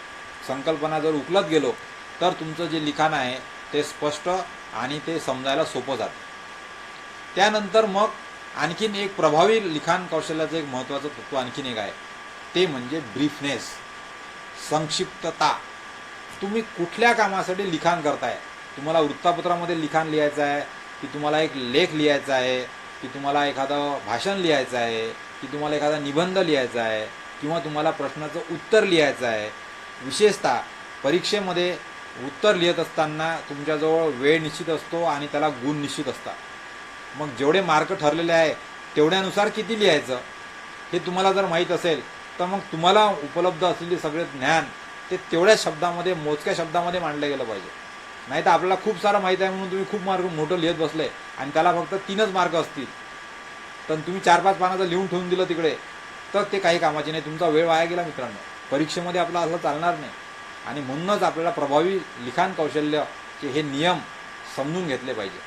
संकल्पना जर उकलत गेलो तर तुमचं जे लिखाण आहे ते स्पष्ट आणि ते समजायला सोपं जातं. त्यानंतर मग आणखीन एक प्रभावी लिखाण कौशल्याचं एक महत्त्वाचं तत्त्व आणखीन एक आहे, ते म्हणजे ब्रीफनेस, संक्षिप्तता. तुम्ही कुठल्या कामासाठी लिखाण करताय, तुम्हाला वृत्तपत्रामध्ये लिखाण लिहायचं आहे की तुम्हाला एक लेख लिहायचा आहे की तुम्हाला एखादं भाषण लिहायचं आहे की तुम्हाला एखादा निबंध लिहायचा आहे किंवा तुम्हाला प्रश्नाचं उत्तर लिहायचं आहे. विशेषतः परीक्षेमध्ये उत्तर लिहित असताना तुमच्याजवळ वेळ निश्चित असतो आणि त्याला गुण निश्चित असतात. मग जेवढे मार्क ठरलेले आहे तेवढ्यानुसार किती लिहायचं हे तुम्हाला जर माहीत असेल तर मग तुम्हाला उपलब्ध असलेले सगळे ज्ञान ते तेवढ्याच शब्दामध्ये, मोजक्या शब्दामध्ये मांडलं गेलं पाहिजे. नाही तर आपल्याला खूप सारं माहीत आहे म्हणून तुम्ही खूप मार्क मोठं लिहित बसले आणि त्याला फक्त 3च मार्क असतील, तर तुम्ही 4-5 पानाचं लिहून ठेवून दिलं तिकडे, तर ते काही कामाचे नाही. तुमचा वेळ वाया गेला मित्रांनो. परीक्षेमध्ये आपलं असं चालणार नाही. आणि म्हणूनच आपल्याला प्रभावी लिखाण कौशल्याचे हे नियम समजून घेतले पाहिजे.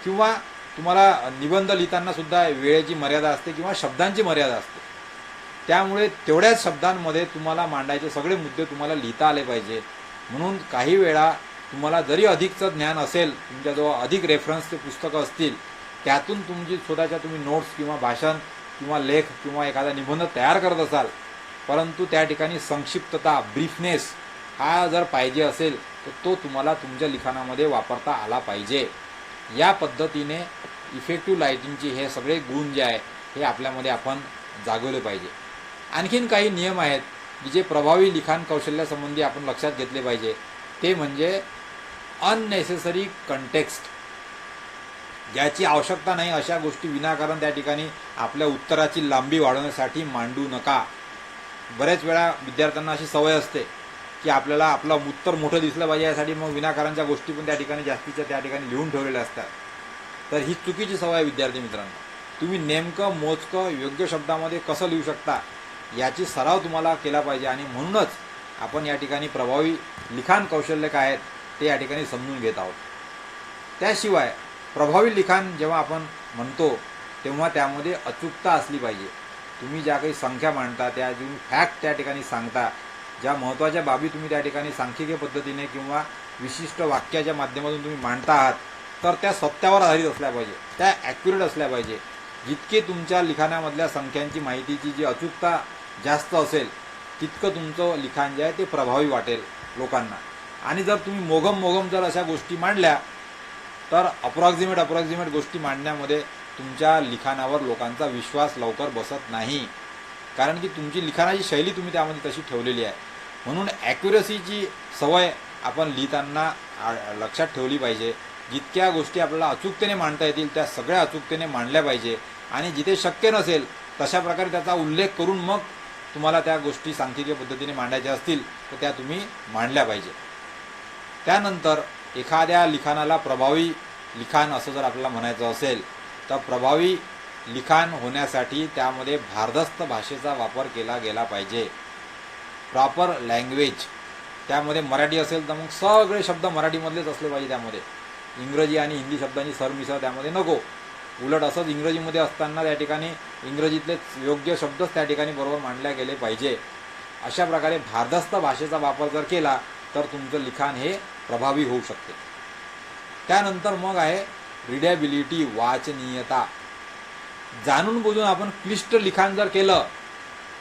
किंवा तुम्हाला निबंध लिहिताना सुद्धा वेळेची मर्यादा असते किंवा शब्दांची मर्यादा असते. त्यामुळे तेवढ्याच शब्दांमध्ये तुम्हाला मांडायचे सगळे मुद्दे तुम्हाला लिहिता आले पाहिजे. म्हणून काही वेळा तुम्हाला जरी अधिकचं ज्ञान असेल, तुमच्याजवळ अधिक रेफरन्सचे पुस्तकं असतील, त्यातून तुमची स्वतःच्या तुम्ही नोट्स किंवा भाषण किंवा लेख किंवा एखादा निबंध तयार करत असाल, परंतु त्या ठिकाणी संक्षिप्तता, ब्रीफनेस हा जर पाहिजे असेल तर तो तुम्हाला तुमच्या लिखाणामध्ये वापरता आला पाहिजे. या पद्धतीने इफेक्टिव्ह रायटिंगचे हे सगळे गुण जे आहे हे आपल्यामध्ये आपण जागवले पाहिजे. आणखीन काही नियम आहेत की जे प्रभावी लिखाण कौशल्यासंबंधी आपण लक्षात घेतले पाहिजे. ते म्हणजे अननेसेसरी कंटेक्स्ट, ज्याची आवश्यकता नाही अशा गोष्टी विनाकारण त्या ठिकाणी आपल्या उत्तराची लांबी वाढवण्यासाठी मांडू नका. बऱ्याच वेळा विद्यार्थ्यांना अशी सवय असते की आपल्याला आपलं उत्तर मोठं दिसलं पाहिजे यासाठी मग विनाकारणच्या गोष्टी पण त्या ठिकाणी जास्तीच्या त्या ठिकाणी लिहून ठेवलेल्या असतात. तर ही चुकीची सवय आहे विद्यार्थी मित्रांनो. तुम्ही नेमकं मोजकं योग्य शब्दामध्ये कसं लिहू शकता याची सराव तुम्हाला केला पाहिजे. आणि म्हणूनच आपण या ठिकाणी प्रभावी लिखाण कौशल्य काय आहेत ते या ठिकाणी समजून घेत आहोत. त्याशिवाय प्रभावी लिखाण जेव्हा आपण म्हणतो तेव्हा त्यामध्ये अचूकता असली पाहिजे. तुम्ही ज्या काही संख्या मांडता, त्या तुम्ही फॅक्ट त्या ठिकाणी सांगता, ज्या महत्त्वाच्या बाबी तुम्ही त्या ठिकाणी सांख्यिकीय पद्धतीने किंवा विशिष्ट वाक्याच्या माध्यमातून तुम्ही मांडता आहात, तर त्या सत्यावर आधारित असल्या पाहिजे, त्या ॲक्युरेट असल्या पाहिजे. जितके तुमच्या लिखाणामधल्या संख्यांची माहितीची जी अचूकता जास्त असेल तितकं तुमचं लिखाण जे आहे ते प्रभावी वाटेल लोकांना. आणि जर तुम्ही मोगम जर अशा गोष्टी मांडल्या तर अप्रॉक्झिमेट गोष्टी मांडण्यामध्ये तुमच्या लिखाणावर लोकांचा विश्वास लवकर बसत नाही. कारण की तुमची लिखाणाची शैली तुम्ही त्यामध्ये तशी ठेवलेली आहे. म्हणून ॲक्युरसीची सवय आपण लिहिताना लक्षात ठेवली पाहिजे. जितक्या गोष्टी आपल्याला अचूकतेने मांडता येतील त्या सगळ्या अचूकतेने मांडल्या पाहिजे. आणि जिथे शक्य नसेल तशा प्रकारे त्याचा उल्लेख करून मग तुम्हाला त्या गोष्टी सांख्यिकीय पद्धतीने मांडायच्या असतील तर त्या तुम्ही मांडल्या पाहिजे. त्यानंतर एखाद्या लिखाणाला प्रभावी लिखाण असं जर आपल्याला म्हणायचं असेल तर प्रभावी लिखाण होण्यासाठी त्यामध्ये भारदस्त भाषेचा वापर केला गेला पाहिजे. प्रॉपर लँग्वेज, त्यामध्ये मराठी असेल तर मग सगळे शब्द मराठीमधलेच असले पाहिजे. त्यामध्ये इंग्रजी आणि हिंदी शब्दांची सरमिसळ त्यामध्ये नको. उलट असंच इंग्रजीमध्ये असताना त्या ठिकाणी इंग्रजीतले योग्य शब्दच त्या ठिकाणी बरोबर मांडले गेले पाहिजे. अशा प्रकारे भारदस्त भाषेचा वापर जर केला तर तुमचं लिखाण हे प्रभावी होऊ शकते. त्यानंतर मग आहे रिडेबिलिटी, वाचनीयता. जाणून बुजून आपण क्लिष्ट लिखाण जर केलं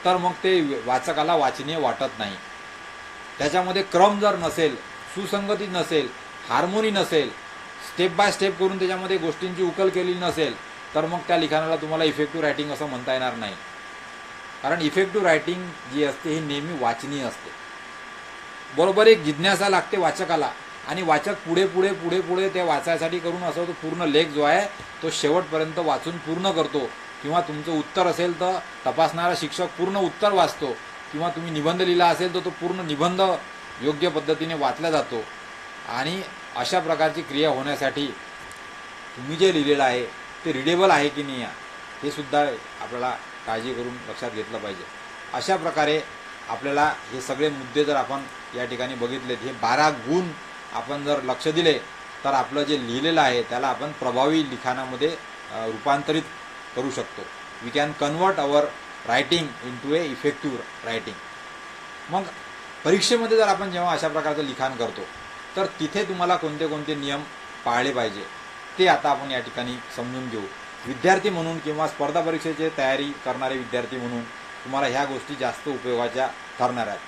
तर मग ते वाचकाला वाचनीय वाटत नाही. त्याच्यामध्ये क्रम जर नसेल, सुसंगती नसेल, हार्मोनी नसेल, स्टेप बाय स्टेप करून त्याच्यामध्ये गोष्टींची उकल केली नसेल तर मग त्या लिखाणाला तुम्हाला इफेक्टिव्ह रायटिंग असं म्हणता येणार नाही. कारण इफेक्टिव्ह रायटिंग जी असते ही नेहमी वाचनीय असते. बरोबर एक जिज्ञासा लागते वाचकाला आणि वाचक पुढे पुढे पुढे पुढे ते वाचायसाठी करून असं तो पूर्ण लेख जो आहे तो शेवटपर्यंत वाचून पूर्ण करतो, किंवा तुमचं उत्तर असेल तर तपासणारा शिक्षक पूर्ण उत्तर वाचतो, किंवा तुम्ही निबंध लिहिला असेल तर तो पूर्ण निबंध योग्य पद्धतीने वाचला जातो. आणि अशा प्रकारची क्रिया होण्यासाठी तुम्ही जे लिहिलेलं आहे ते रिडेबल आहे की नाही हे सुद्धा आपल्याला काळजी करून लक्षात घेतलं पाहिजे. अशा प्रकारे आपल्याला हे सगळे मुद्दे जर आपण या ठिकाणी बघितलेत, हे 12 गुण आपण जर लक्ष दिले तर आपलं जे लिहिलेलं आहे त्याला आपण प्रभावी लिखाणामध्ये रूपांतरित करू शकतो. We can convert our writing into a effective writing. मग परीक्षेमध्ये जर आपण जेव्हा अशा प्रकारचं लिखाण करतो तर तिथे तुम्हाला कोणते कोणते नियम पाळले पाहिजे ते आता आपण या ठिकाणी समजून घेऊ. विद्यार्थी म्हणून किंवा स्पर्धा परीक्षेची तयारी करणारे विद्यार्थी म्हणून तुम्हाला ह्या गोष्टी जास्त उपयोगाच्या ठरणार आहेत.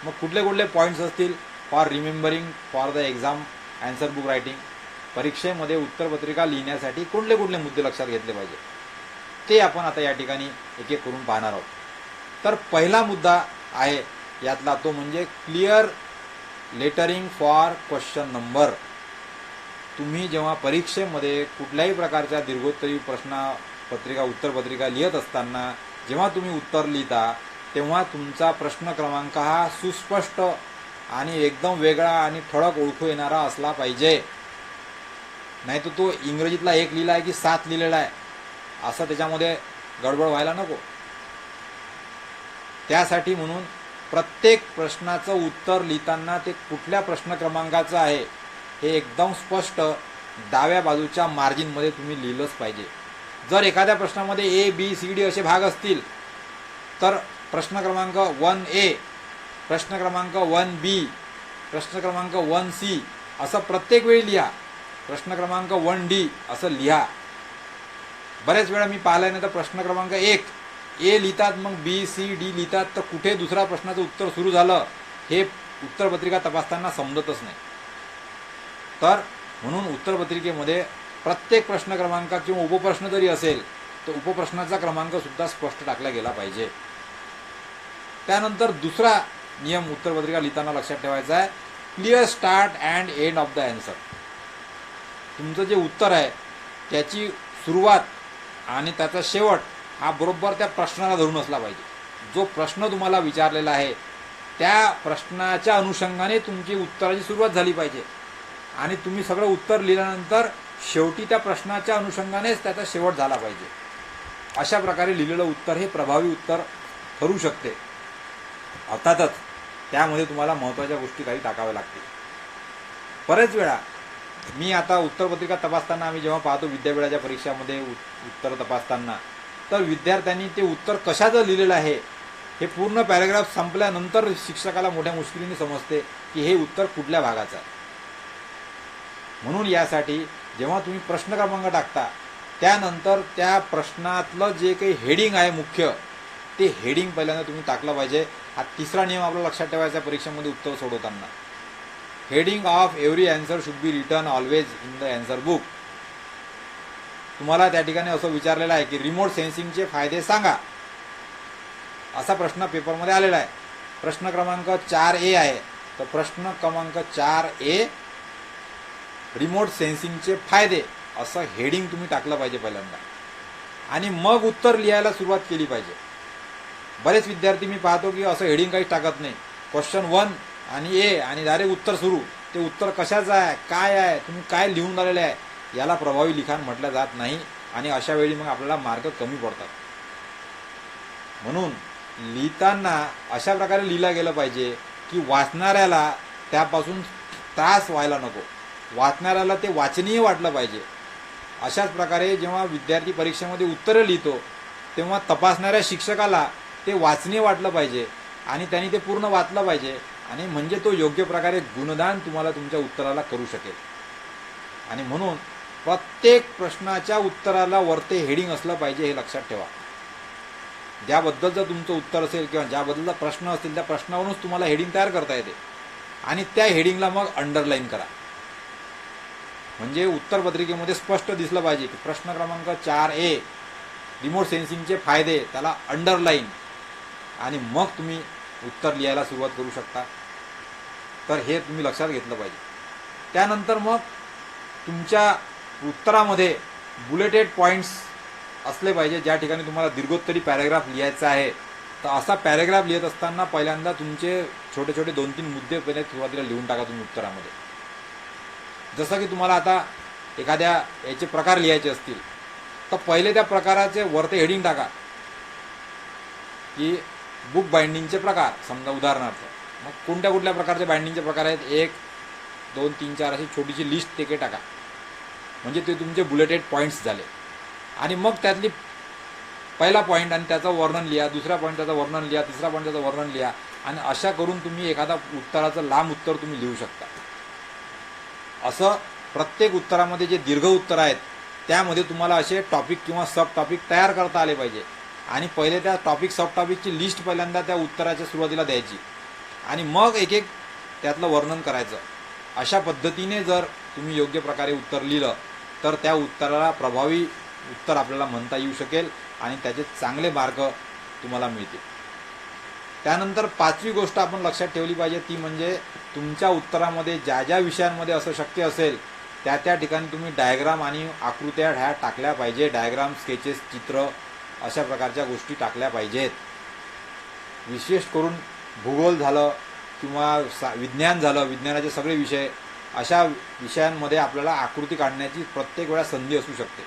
मग कुठले कुठले पॉईंट्स असतील for remembering for the exam answer book writing, परीक्षेमध्ये उत्तरपत्रिका लिहिण्यासाठी कुठले कुठले मुद्दे लक्षात घेतले पाहिजे ते आपण आता या ठिकाणी एक एक करून पाहणार आहोत. तर पहिला मुद्दा आहे यातला तो म्हणजे clear lettering for question number. तुम्ही जेव्हा परीक्षेमध्ये कुठल्याही प्रकारच्या दीर्घोत्तरी प्रश्नपत्रिका उत्तरपत्रिका लिहित असताना जेव्हा तुम्ही उत्तर लिहिता तेव्हा तुमचा प्रश्न क्रमांक हा सुस्पष्ट आणि एकदम वेगळा आणि ठळक ओळखू येणारा असला पाहिजे. नाही तर तो इंग्रजीतला 1 लिहिला आहे की 7 लिहिलेला आहे असं त्याच्यामध्ये गडबड व्हायला नको. त्यासाठी म्हणून प्रत्येक प्रश्नाचं उत्तर लिहिताना ते कुठल्या प्रश्न क्रमांकाचं आहे हे एकदम स्पष्ट डाव्या बाजूच्या मार्जिनमध्ये तुम्ही लिहिलंच पाहिजे. जर एखाद्या प्रश्नामध्ये ABCD असे भाग असतील तर प्रश्न क्रमांक 1A, प्रश्न क्रमांक 1B, प्रश्न क्रमांक 1C असं प्रत्येक वेळी लिहा. प्रश्न क्रमांक 1D असं लिहा. बऱ्याच वेळा मी पाहिलं नाही तर प्रश्न क्रमांक 1 A लिहितात, मग BCD लिहितात, तर कुठे दुसऱ्या प्रश्नाचं उत्तर सुरू झालं हे उत्तरपत्रिका तपासताना समजतच नाही. तर म्हणून उत्तरपत्रिकेमध्ये प्रत्येक प्रश्न क्रमांक किंवा उपप्रश्न जरी असेल तर उपप्रश्नाचा क्रमांक सुद्धा स्पष्ट टाकला गेला पाहिजे. त्यानंतर दुसरा नियम उत्तरपत्रिका लिहिताना लक्षात ठेवायचा आहे, clear start and end of the answer. तुमचं जे उत्तर आहे त्याची सुरुवात आणि त्याचा शेवट हा बरोबर त्या प्रश्नाला धरून असला पाहिजे. जो प्रश्न तुम्हाला विचारलेला आहे त्या प्रश्नाच्या अनुषंगाने तुमची उत्तराची सुरुवात झाली पाहिजे आणि तुम्ही सगळं उत्तर लिहिल्यानंतर शेवटी त्या प्रश्नाच्या अनुषंगानेच त्याचा शेवट झाला पाहिजे. अशा प्रकारे लिहिलेलं उत्तर हे प्रभावी उत्तर ठरू शकते. अर्थातच त्यामध्ये तुम्हाला महत्त्वाच्या गोष्टी काही टाकाव्या लागतील. बरेच वेळा मी आता उत्तरपत्रिका तपासताना आम्ही जेव्हा पाहतो विद्यापीठाच्या परीक्षामध्ये उत्तर तपासताना तर विद्यार्थ्यांनी ते उत्तर कशाचं लिहिलेलं आहे हे पूर्ण पॅराग्राफ संपल्यानंतर शिक्षकाला मोठ्या मुश्किलीने समजते की हे उत्तर कुठल्या भागाचं आहे. म्हणून यासाठी जेव्हा तुम्ही प्रश्न क्रमांक टाकता त्यानंतर त्या प्रश्नातलं जे काही हेडिंग आहे मुख्य ते हेडिंग पहिल्यांदा तुम्ही टाकलं पाहिजे. हा तिसरा नियम आपल्याला लक्षात ठेवायचा परीक्षेमध्ये उत्तर सोडवताना. Heading of every answer should be written always in the answer book. तुम्हाला त्या ठिकाणी असं विचारलेलं आहे की रिमोट सेन्सिंगचे फायदे सांगा असा प्रश्न पेपरमध्ये आलेला आहे. प्रश्न क्रमांक 4A आहे तर प्रश्न क्रमांक 4A रिमोट सेन्सिंगचे फायदे असं हेडिंग तुम्ही टाकलं पाहिजे पहिल्यांदा आणि मग उत्तर लिहायला सुरुवात केली पाहिजे. बरेच विद्यार्थी मी पाहतो की असं हेडिंग काहीच टाकत नाही, क्वेश्चन 1 आणि A आणि डायरेक्ट उत्तर सुरू. ते उत्तर कशाचं आहे, काय आहे, तुम्ही काय लिहून आलेले आहे याला प्रभावी लिखाण म्हटलं जात नाही आणि अशा वेळी मग आपल्याला मार्क कमी पडतात. म्हणून लिहिताना अशा प्रकारे लिहिलं गेलं पाहिजे की वाचणाऱ्याला त्यापासून त्रास व्हायला नको, वाचणाऱ्याला ते वाचनीय वाटलं पाहिजे. अशाच प्रकारे जेव्हा विद्यार्थी परीक्षेमध्ये उत्तरं लिहितो तेव्हा तपासणाऱ्या शिक्षकाला ते वाचनीय वाटलं पाहिजे आणि त्यांनी ते पूर्ण वाचलं पाहिजे आणि म्हणजे तो योग्य प्रकारे गुणदान तुम्हाला तुमच्या उत्तराला करू शकेल. आणि म्हणून प्रत्येक प्रश्नाच्या उत्तराला वरते हेडिंग असलं पाहिजे हे लक्षात ठेवा. ज्याबद्दलचं तुमचं उत्तर असेल किंवा ज्याबद्दलचा प्रश्न असेल त्या प्रश्नावरूनच तुम्हाला हेडिंग तयार करता येते आणि त्या हेडिंगला मग अंडरलाईन करा. म्हणजे उत्तरपत्रिकेमध्ये स्पष्ट दिसलं पाहिजे की प्रश्न क्रमांक 4A रिमोट सेन्सिंगचे फायदे त्याला अंडरलाईन आणि मग तुम्ही उत्तर लिहायला सुरुवात करू शकता. तर हे तुम्ही लक्षात घेतलं पाहिजे. त्यानंतर मग तुमच्या उत्तरामध्ये बुलेटेड पॉईंट्स असले पाहिजे, ज्या ठिकाणी तुम्हाला दीर्घोत्तरी पॅरेग्राफ लिहायचा आहे. तर असा पॅरेग्राफ लिहित असताना पहिल्यांदा तुमचे छोटे छोटे 2-3 मुद्दे पहिले सुरुवातीला लिहून टाका तुम्ही उत्तरामध्ये. जसं की तुम्हाला आता एखाद्या याचे प्रकार लिहायचे असतील तर पहिले त्या प्रकाराचे वरते हेडिंग टाका की बुक बाइंडिंगचे प्रकार. समजा उदाहरणार्थ मग कोणत्या कुठल्या प्रकारचे बाइंडिंगचे प्रकार आहेत, 1, 2, 3, 4 अशी छोटीशी लिस्ट ते टाका. म्हणजे ते तुमचे बुलेटेड पॉईंट्स झाले. आणि मग त्यातली पहिला पॉईंट आणि त्याचं वर्णन लिहा, दुसरा पॉईंट त्याचं वर्णन लिहा, तिसरा पॉईंट त्याचं वर्णन लिहा. आणि अशा करून तुम्ही एखादा उत्तराचं लांब उत्तर तुम्ही लिहू शकता. असं प्रत्येक उत्तरामध्ये जे दीर्घ उत्तर आहेत त्यामध्ये तुम्हाला असे टॉपिक किंवा सब टॉपिक तयार करता आले पाहिजे. आणि पहिले त्या टॉपिक सब टॉपिकची लिस्ट पहिल्यांदा त्या उत्तराच्या सुरुवातीला द्यायची आणि मग एक एक त्यातलं वर्णन करायचं. अशा पद्धतीने जर तुम्ही योग्य प्रकारे उत्तर लिहिलं तर त्या उत्तराला प्रभावी उत्तर आपल्याला म्हणता येऊ शकेल आणि त्याचे चांगले मार्क तुम्हाला मिळतील. त्यानंतर 5वी गोष्ट आपण लक्षात ठेवली पाहिजे ती म्हणजे तुमच्या उत्तरामध्ये ज्या ज्या विषयांमध्ये असं शक्य असेल त्या त्या ठिकाणी तुम्ही डायग्राम आणि आकृत्या ह्या टाकल्या पाहिजे. डायग्राम, स्केचेस, चित्र अशा प्रकारच्या गोष्टी टाकल्या पाहिजेत. विशेष करून भूगोल झालं किंवा विज्ञान झालं, विज्ञानाचे सगळे विषय, अशा विषयांमध्ये आपल्याला आकृती काढण्याची प्रत्येक वेळा संधी असू शकते.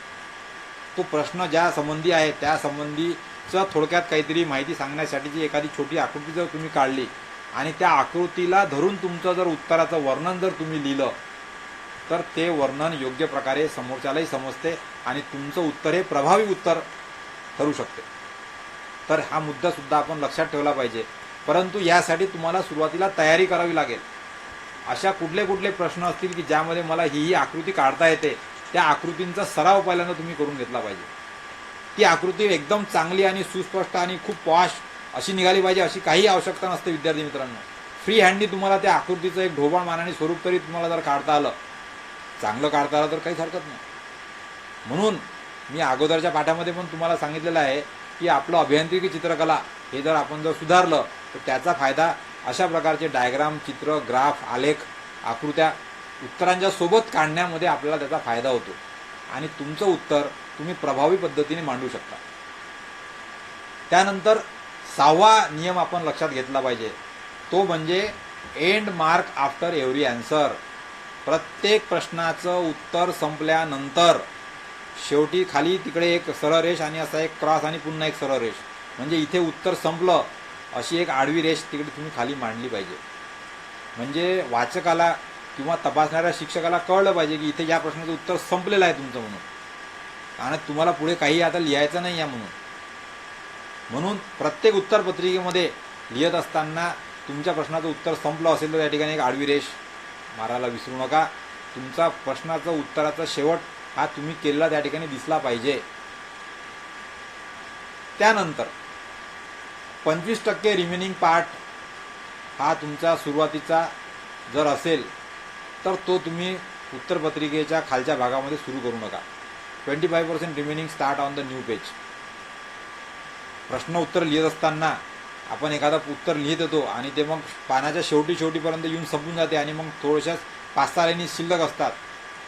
तो प्रश्न ज्या संबंधी आहे त्या संबंधीचं थोडक्यात काहीतरी माहिती सांगण्यासाठीची एखादी छोटी आकृती जर तुम्ही काढली आणि त्या आकृतीला धरून तुमचं जर उत्तराचं वर्णन जर तुम्ही लिहिलं तर ते वर्णन योग्य प्रकारे समोरच्यालाही समजते आणि तुमचं उत्तर हे प्रभावी उत्तर ठरू शकते. तर हा मुद्दासुद्धा आपण लक्षात ठेवला पाहिजे. परंतु यासाठी तुम्हाला सुरुवातीला तयारी करावी लागेल. अशा कुठले कुठले प्रश्न असतील की ज्यामध्ये मला ही आकृती काढता येते, त्या आकृतींचा सराव पहिल्यांदा तुम्ही करून घेतला पाहिजे. ती आकृती एकदम चांगली आणि सुस्पष्ट आणि खूप पॉश अशी निघाली पाहिजे अशी काही आवश्यकता नसते विद्यार्थी मित्रांनो. फ्री हँडनी तुम्हाला त्या आकृतीचं एक ढोबळ मानाने स्वरूप तरी तुम्हाला जर काढता आलं, चांगलं काढता आलं तर काहीच हरकत नाही. म्हणून मी अगोदरच्या पाठामध्ये पण तुम्हाला सांगितलेलं आहे की आपलं अभियांत्रिकी चित्रकला हे जर आपण जर सुधारलं तर त्याचा फायदा अशा प्रकारचे डायग्राम, चित्र, ग्राफ, आलेख, आकृत्या उत्तरांच्या सोबत काढण्यामध्ये आपल्याला त्याचा फायदा होतो आणि तुमचं उत्तर तुम्ही प्रभावी पद्धतीने मांडू शकता. त्यानंतर 6वा नियम आपण लक्षात घेतला पाहिजे तो म्हणजे end mark after every answer. प्रत्येक प्रश्नाचं उत्तर संपल्यानंतर शेवटी खाली तिकडे एक सरळ रेष आणि असा एक क्रॉस आणि पुन्हा एक सरळ रेष, म्हणजे इथे उत्तर संपलं अशी एक आडवी रेष तिकडे तुम्ही खाली मांडली पाहिजे. म्हणजे वाचकाला किंवा तपासणाऱ्या शिक्षकाला कळलं पाहिजे की इथे या प्रश्नाचं उत्तर संपलेलं आहे तुमचं म्हणून आणि तुम्हाला पुढे काही आता लिहायचं नाही आहे म्हणून. म्हणून प्रत्येक उत्तरपत्रिकेमध्ये लिहित असताना तुमच्या प्रश्नाचं उत्तर संपलं असेल तर त्या ठिकाणी एक आडवी रेष मारायला विसरू नका. तुमचा प्रश्नाचं उत्तराचा शेवट हा तुम्ही केलेला त्या ठिकाणी दिसला पाहिजे. त्यानंतर 25% रिमेनिंग पार्ट हा तुमचा सुरुवातीचा जर असेल तर तो तुम्ही उत्तरपत्रिकेच्या खालच्या भागामध्ये सुरू करू नका. 25% remaining start on the new page. प्रश्न उत्तर लिहित असताना आपण एखादा उत्तर लिहित येतो आणि ते मग पानाच्या शेवटीपर्यंत येऊन संपून जाते आणि मग थोड्याशाच 5-6 लाईनी शिल्लक असतात.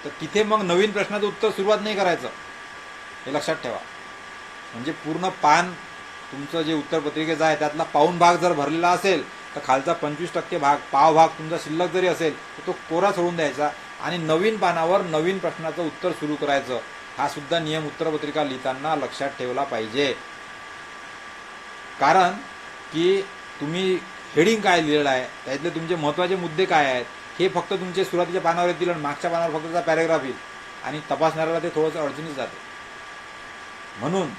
तर तिथे मग नवीन प्रश्नाचं उत्तर सुरुवात नाही करायचं, हे लक्षात ठेवा. म्हणजे पूर्ण पान तुमचं जे उत्तरपत्रिकेचं आहे त्यातला पाऊण भाग जर भरलेला असेल तर खालचा 25% भाग, पाव भाग तुमचा शिल्लक जरी असेल तर तो कोरा सोडून द्यायचा आणि नवीन पानावर नवीन प्रश्नाचं उत्तर सुरू करायचं. हा सुद्धा नियम उत्तरपत्रिका लिहिताना लक्षात ठेवला पाहिजे. कारण की तुम्ही हेडिंग काय लिहिलेलं आहे, त्यातले तुमचे महत्त्वाचे मुद्दे काय आहेत हे फक्त तुमचे सुरुवातीच्या पानावर येतील आणि मागच्या पानावर फक्त त्याचा पॅरेग्राफ येईल आणि तपासणाऱ्याला ते थोडंसं अडचणीत जाते. म्हणून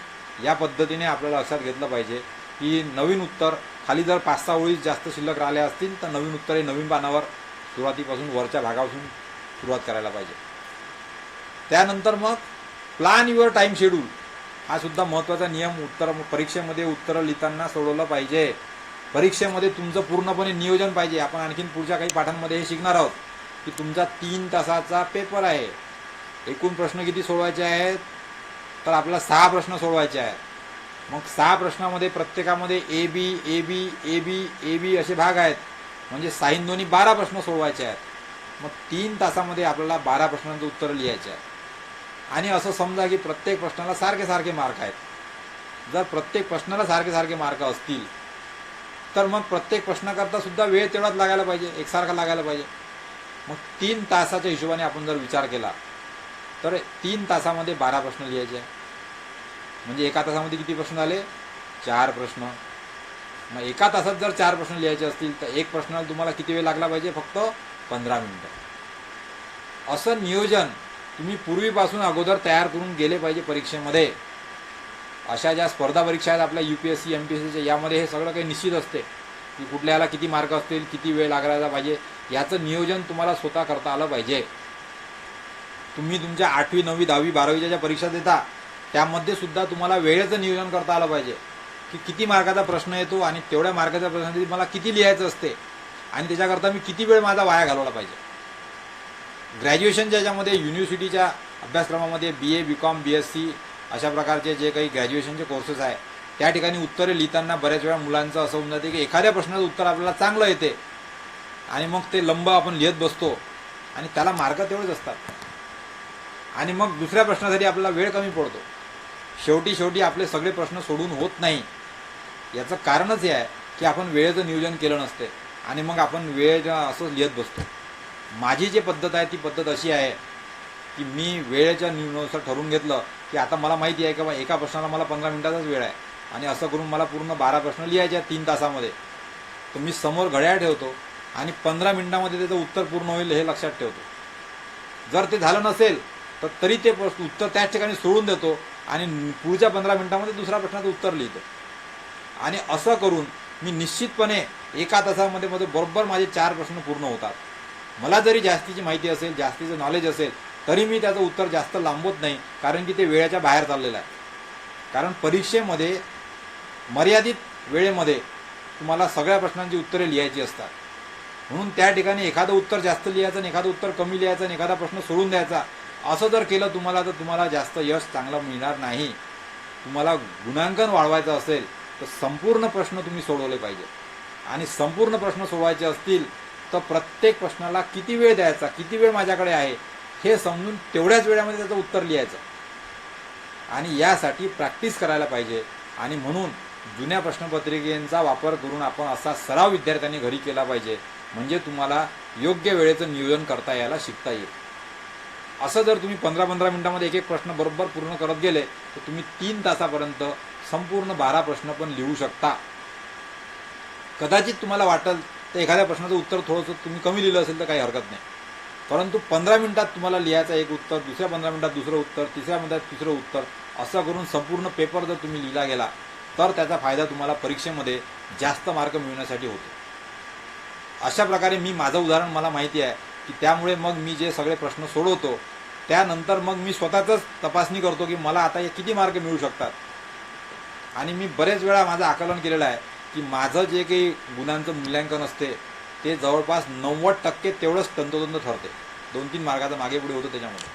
या पद्धतीने आपल्याला लक्षात घेतलं पाहिजे की नवीन उत्तर खाली जर 5-6 ओळी जास्त शिल्लक राहिल्या असतील तर नवीन उत्तर हे नवीन पानावर सुरुवातीपासून वरच्या भागापासून सुरुवात करायला पाहिजे. त्यानंतर मग प्लॅन युअर टाईम शेड्यूल हा सुद्धा महत्त्वाचा नियम परीक्षेमध्ये उत्तरं लिहिताना सोडवलं पाहिजे. परीक्षेमध्ये तुमचं पूर्णपणे नियोजन पाहिजे. आपण आणखीन पुढच्या काही पाठांमध्ये हे शिकणार आहोत की तुमचा 3 तासाचा पेपर आहे. एकूण प्रश्न किती सोडवायचे आहेत तर आपल्याला 6 प्रश्न सोडवायचे आहेत. मग 6 प्रश्नामध्ये प्रत्येकामध्ये ए बी असे भाग आहेत. म्हणजे 6 × 2 = 12 प्रश्न सोडवायचे आहेत. मग 3 तासामध्ये आपल्याला 12 प्रश्नांचं उत्तर लिहायचे आहे. आणि असं समजा की प्रत्येक प्रश्नाला सारखे सारखे मार्क आहेत. जर प्रत्येक प्रश्नाला सारखे सारखे मार्क असतील तर मग प्रत्येक प्रश्नाकरता सुद्धा वेळ तेवढाच लागायला पाहिजे, एकसारखा लागायला पाहिजे. मग 3 तासाच्या हिशोबाने आपण जर विचार केला तर 3 तासामध्ये 12 प्रश्न लिहायचे आहे. म्हणजे एका तासामध्ये किती प्रश्न झाले? 4 प्रश्न. मग एका तासात जर 4 प्रश्न लिहायचे असतील तर एक प्रश्नाला तुम्हाला किती वेळ लागला पाहिजे? फक्त 15 मिनिटं. असं नियोजन तुम्ही पूर्वीपासून अगोदर तयार करून गेले पाहिजे परीक्षेमध्ये. अशा ज्या स्पर्धा परीक्षा आहेत आपल्या UPSC MPSCच्या, यामध्ये हे सगळं काही निश्चित असते की कुठल्याला किती मार्क असतील, किती वेळ लागायला पाहिजे, याचं नियोजन तुम्हाला स्वतः करता आलं पाहिजे. तुम्ही तुमच्या 8वी 9वी 10वी 12वीच्या ज्या परीक्षा देता त्यामध्ये सुद्धा तुम्हाला वेळेचं नियोजन करता आलं पाहिजे की किती मार्काचा प्रश्न येतो आणि तेवढ्या मार्काच्या प्रश्नासाठी मला किती लिहायचं असते आणि त्याच्याकरता मी किती वेळ माझा वाया घालवला पाहिजे. ग्रॅज्युएशनच्या याच्यामध्ये युनिव्हर्सिटीच्या अभ्यासक्रमामध्ये BA BCom BSc अशा प्रकारचे जे काही ग्रॅज्युएशनचे कोर्सेस आहे त्या ठिकाणी उत्तरे लिहिताना बऱ्याच वेळा मुलांचं असं होऊन जाते की एखाद्या प्रश्नाचं उत्तर आपल्याला चांगलं येते आणि मग ते लंब आपण लिहित बसतो आणि त्याला मार्क तेवढेच असतात आणि मग दुसऱ्या प्रश्नासाठी आपल्याला वेळ कमी पडतो. शेवटी आपले सगळे प्रश्न सोडून होत नाही. याचं कारणच हे आहे की आपण वेळेचं नियोजन केलं नसते आणि मग आपण वेळ असं लिहित बसतो. माझी जी पद्धत आहे ती पद्धत अशी आहे की मी वेळेच्या नियोजनानुसार ठरवून घेतलं की आता मला माहिती आहे की बा एका प्रश्नाला मला 15 मिनिटाचाच वेळ आहे आणि असं करून मला पूर्ण 12 प्रश्न लिहायचे आहेत 3 तासामध्ये. तर मी समोर घड्याळ ठेवतो आणि 15 मिनिटामध्ये त्याचं उत्तर पूर्ण होईल हे लक्षात ठेवतो. जर ते झालं नसेल तर तरी ते उत्तर त्याच ठिकाणी सोडून देतो आणि पुढच्या 15 मिनिटामध्ये दुसऱ्या प्रश्नाचं उत्तर लिहितो. आणि असं करून मी निश्चितपणे एका तासामध्ये बरोबर माझे 4 प्रश्न पूर्ण होतात. मला जरी जास्तीची माहिती असेल, जास्तीचं नॉलेज असेल, तरी मी त्याचं उत्तर जास्त लांबवत नाही, कारण की ते वेळेच्या बाहेर चाललेलं आहे. कारण परीक्षेमध्ये मर्यादित वेळेमध्ये तुम्हाला सगळ्या प्रश्नांची उत्तरे लिहायची असतात. म्हणून त्या ठिकाणी एखादं उत्तर जास्त लिहायचं आणि एखादं उत्तर कमी लिहायचं आणि एखादा प्रश्न सोडून द्यायचा, असं जर केलं तुम्हाला तर तुम्हाला जास्त यश चांगलं मिळणार नाही. तुम्हाला गुणांकन वाढवायचं असेल तर संपूर्ण प्रश्न तुम्ही सोडवले पाहिजे आणि संपूर्ण प्रश्न सोडवायचे असतील तर प्रत्येक प्रश्नाला किती वेळ द्यायचा, किती वेळ माझ्याकडे आहे हे समजून तेवढ्याच वेळामध्ये त्याचं उत्तर लिहायचं आणि यासाठी प्रॅक्टिस करायला पाहिजे. आणि म्हणून जुन्या प्रश्नपत्रिकेचा वापर करून आपण असा सराव विद्यार्थ्यांनी घरी केला पाहिजे, म्हणजे तुम्हाला योग्य वेळेचं नियोजन करता यायला शिकता येईल. असं जर तुम्ही 15-15 मिनिटांमध्ये एक एक प्रश्न बरोबर पूर्ण करत गेले तर तुम्ही 3 तासापर्यंत संपूर्ण 12 प्रश्न पण लिहू शकता. कदाचित तुम्हाला वाटेल तर एखाद्या प्रश्नाचं उत्तर थोडंसं तुम्ही कमी लिहिलं असेल तर काही हरकत नाही, परंतु 15 मिनिटात तुम्हाला लिहायचं एक उत्तर, दुसऱ्या 15 मिनिटात दुसरं उत्तर, तिसऱ्या मिनिटात तिसरं उत्तर, असं करून संपूर्ण पेपर जर तुम्ही लिहिला गेला तर त्याचा फायदा तुम्हाला परीक्षेमध्ये जास्त मार्क मिळवण्यासाठी होतो. अशा प्रकारे मी माझं उदाहरण मला माहिती आहे की त्यामुळे मग मी जे सगळे प्रश्न सोडवतो त्यानंतर मग मी स्वतःच तपासणी करतो की मला आता हे किती मार्क मिळू शकतात. आणि मी बरेच वेळा माझं आकलन केलेलं आहे की माझं जे काही गुणांचं मूल्यांकन असते ते जवळपास 90% तेवढंच तंतोतंत ठरते. 2-3 मार्काचं मागे पुढे होतं त्याच्यामध्ये,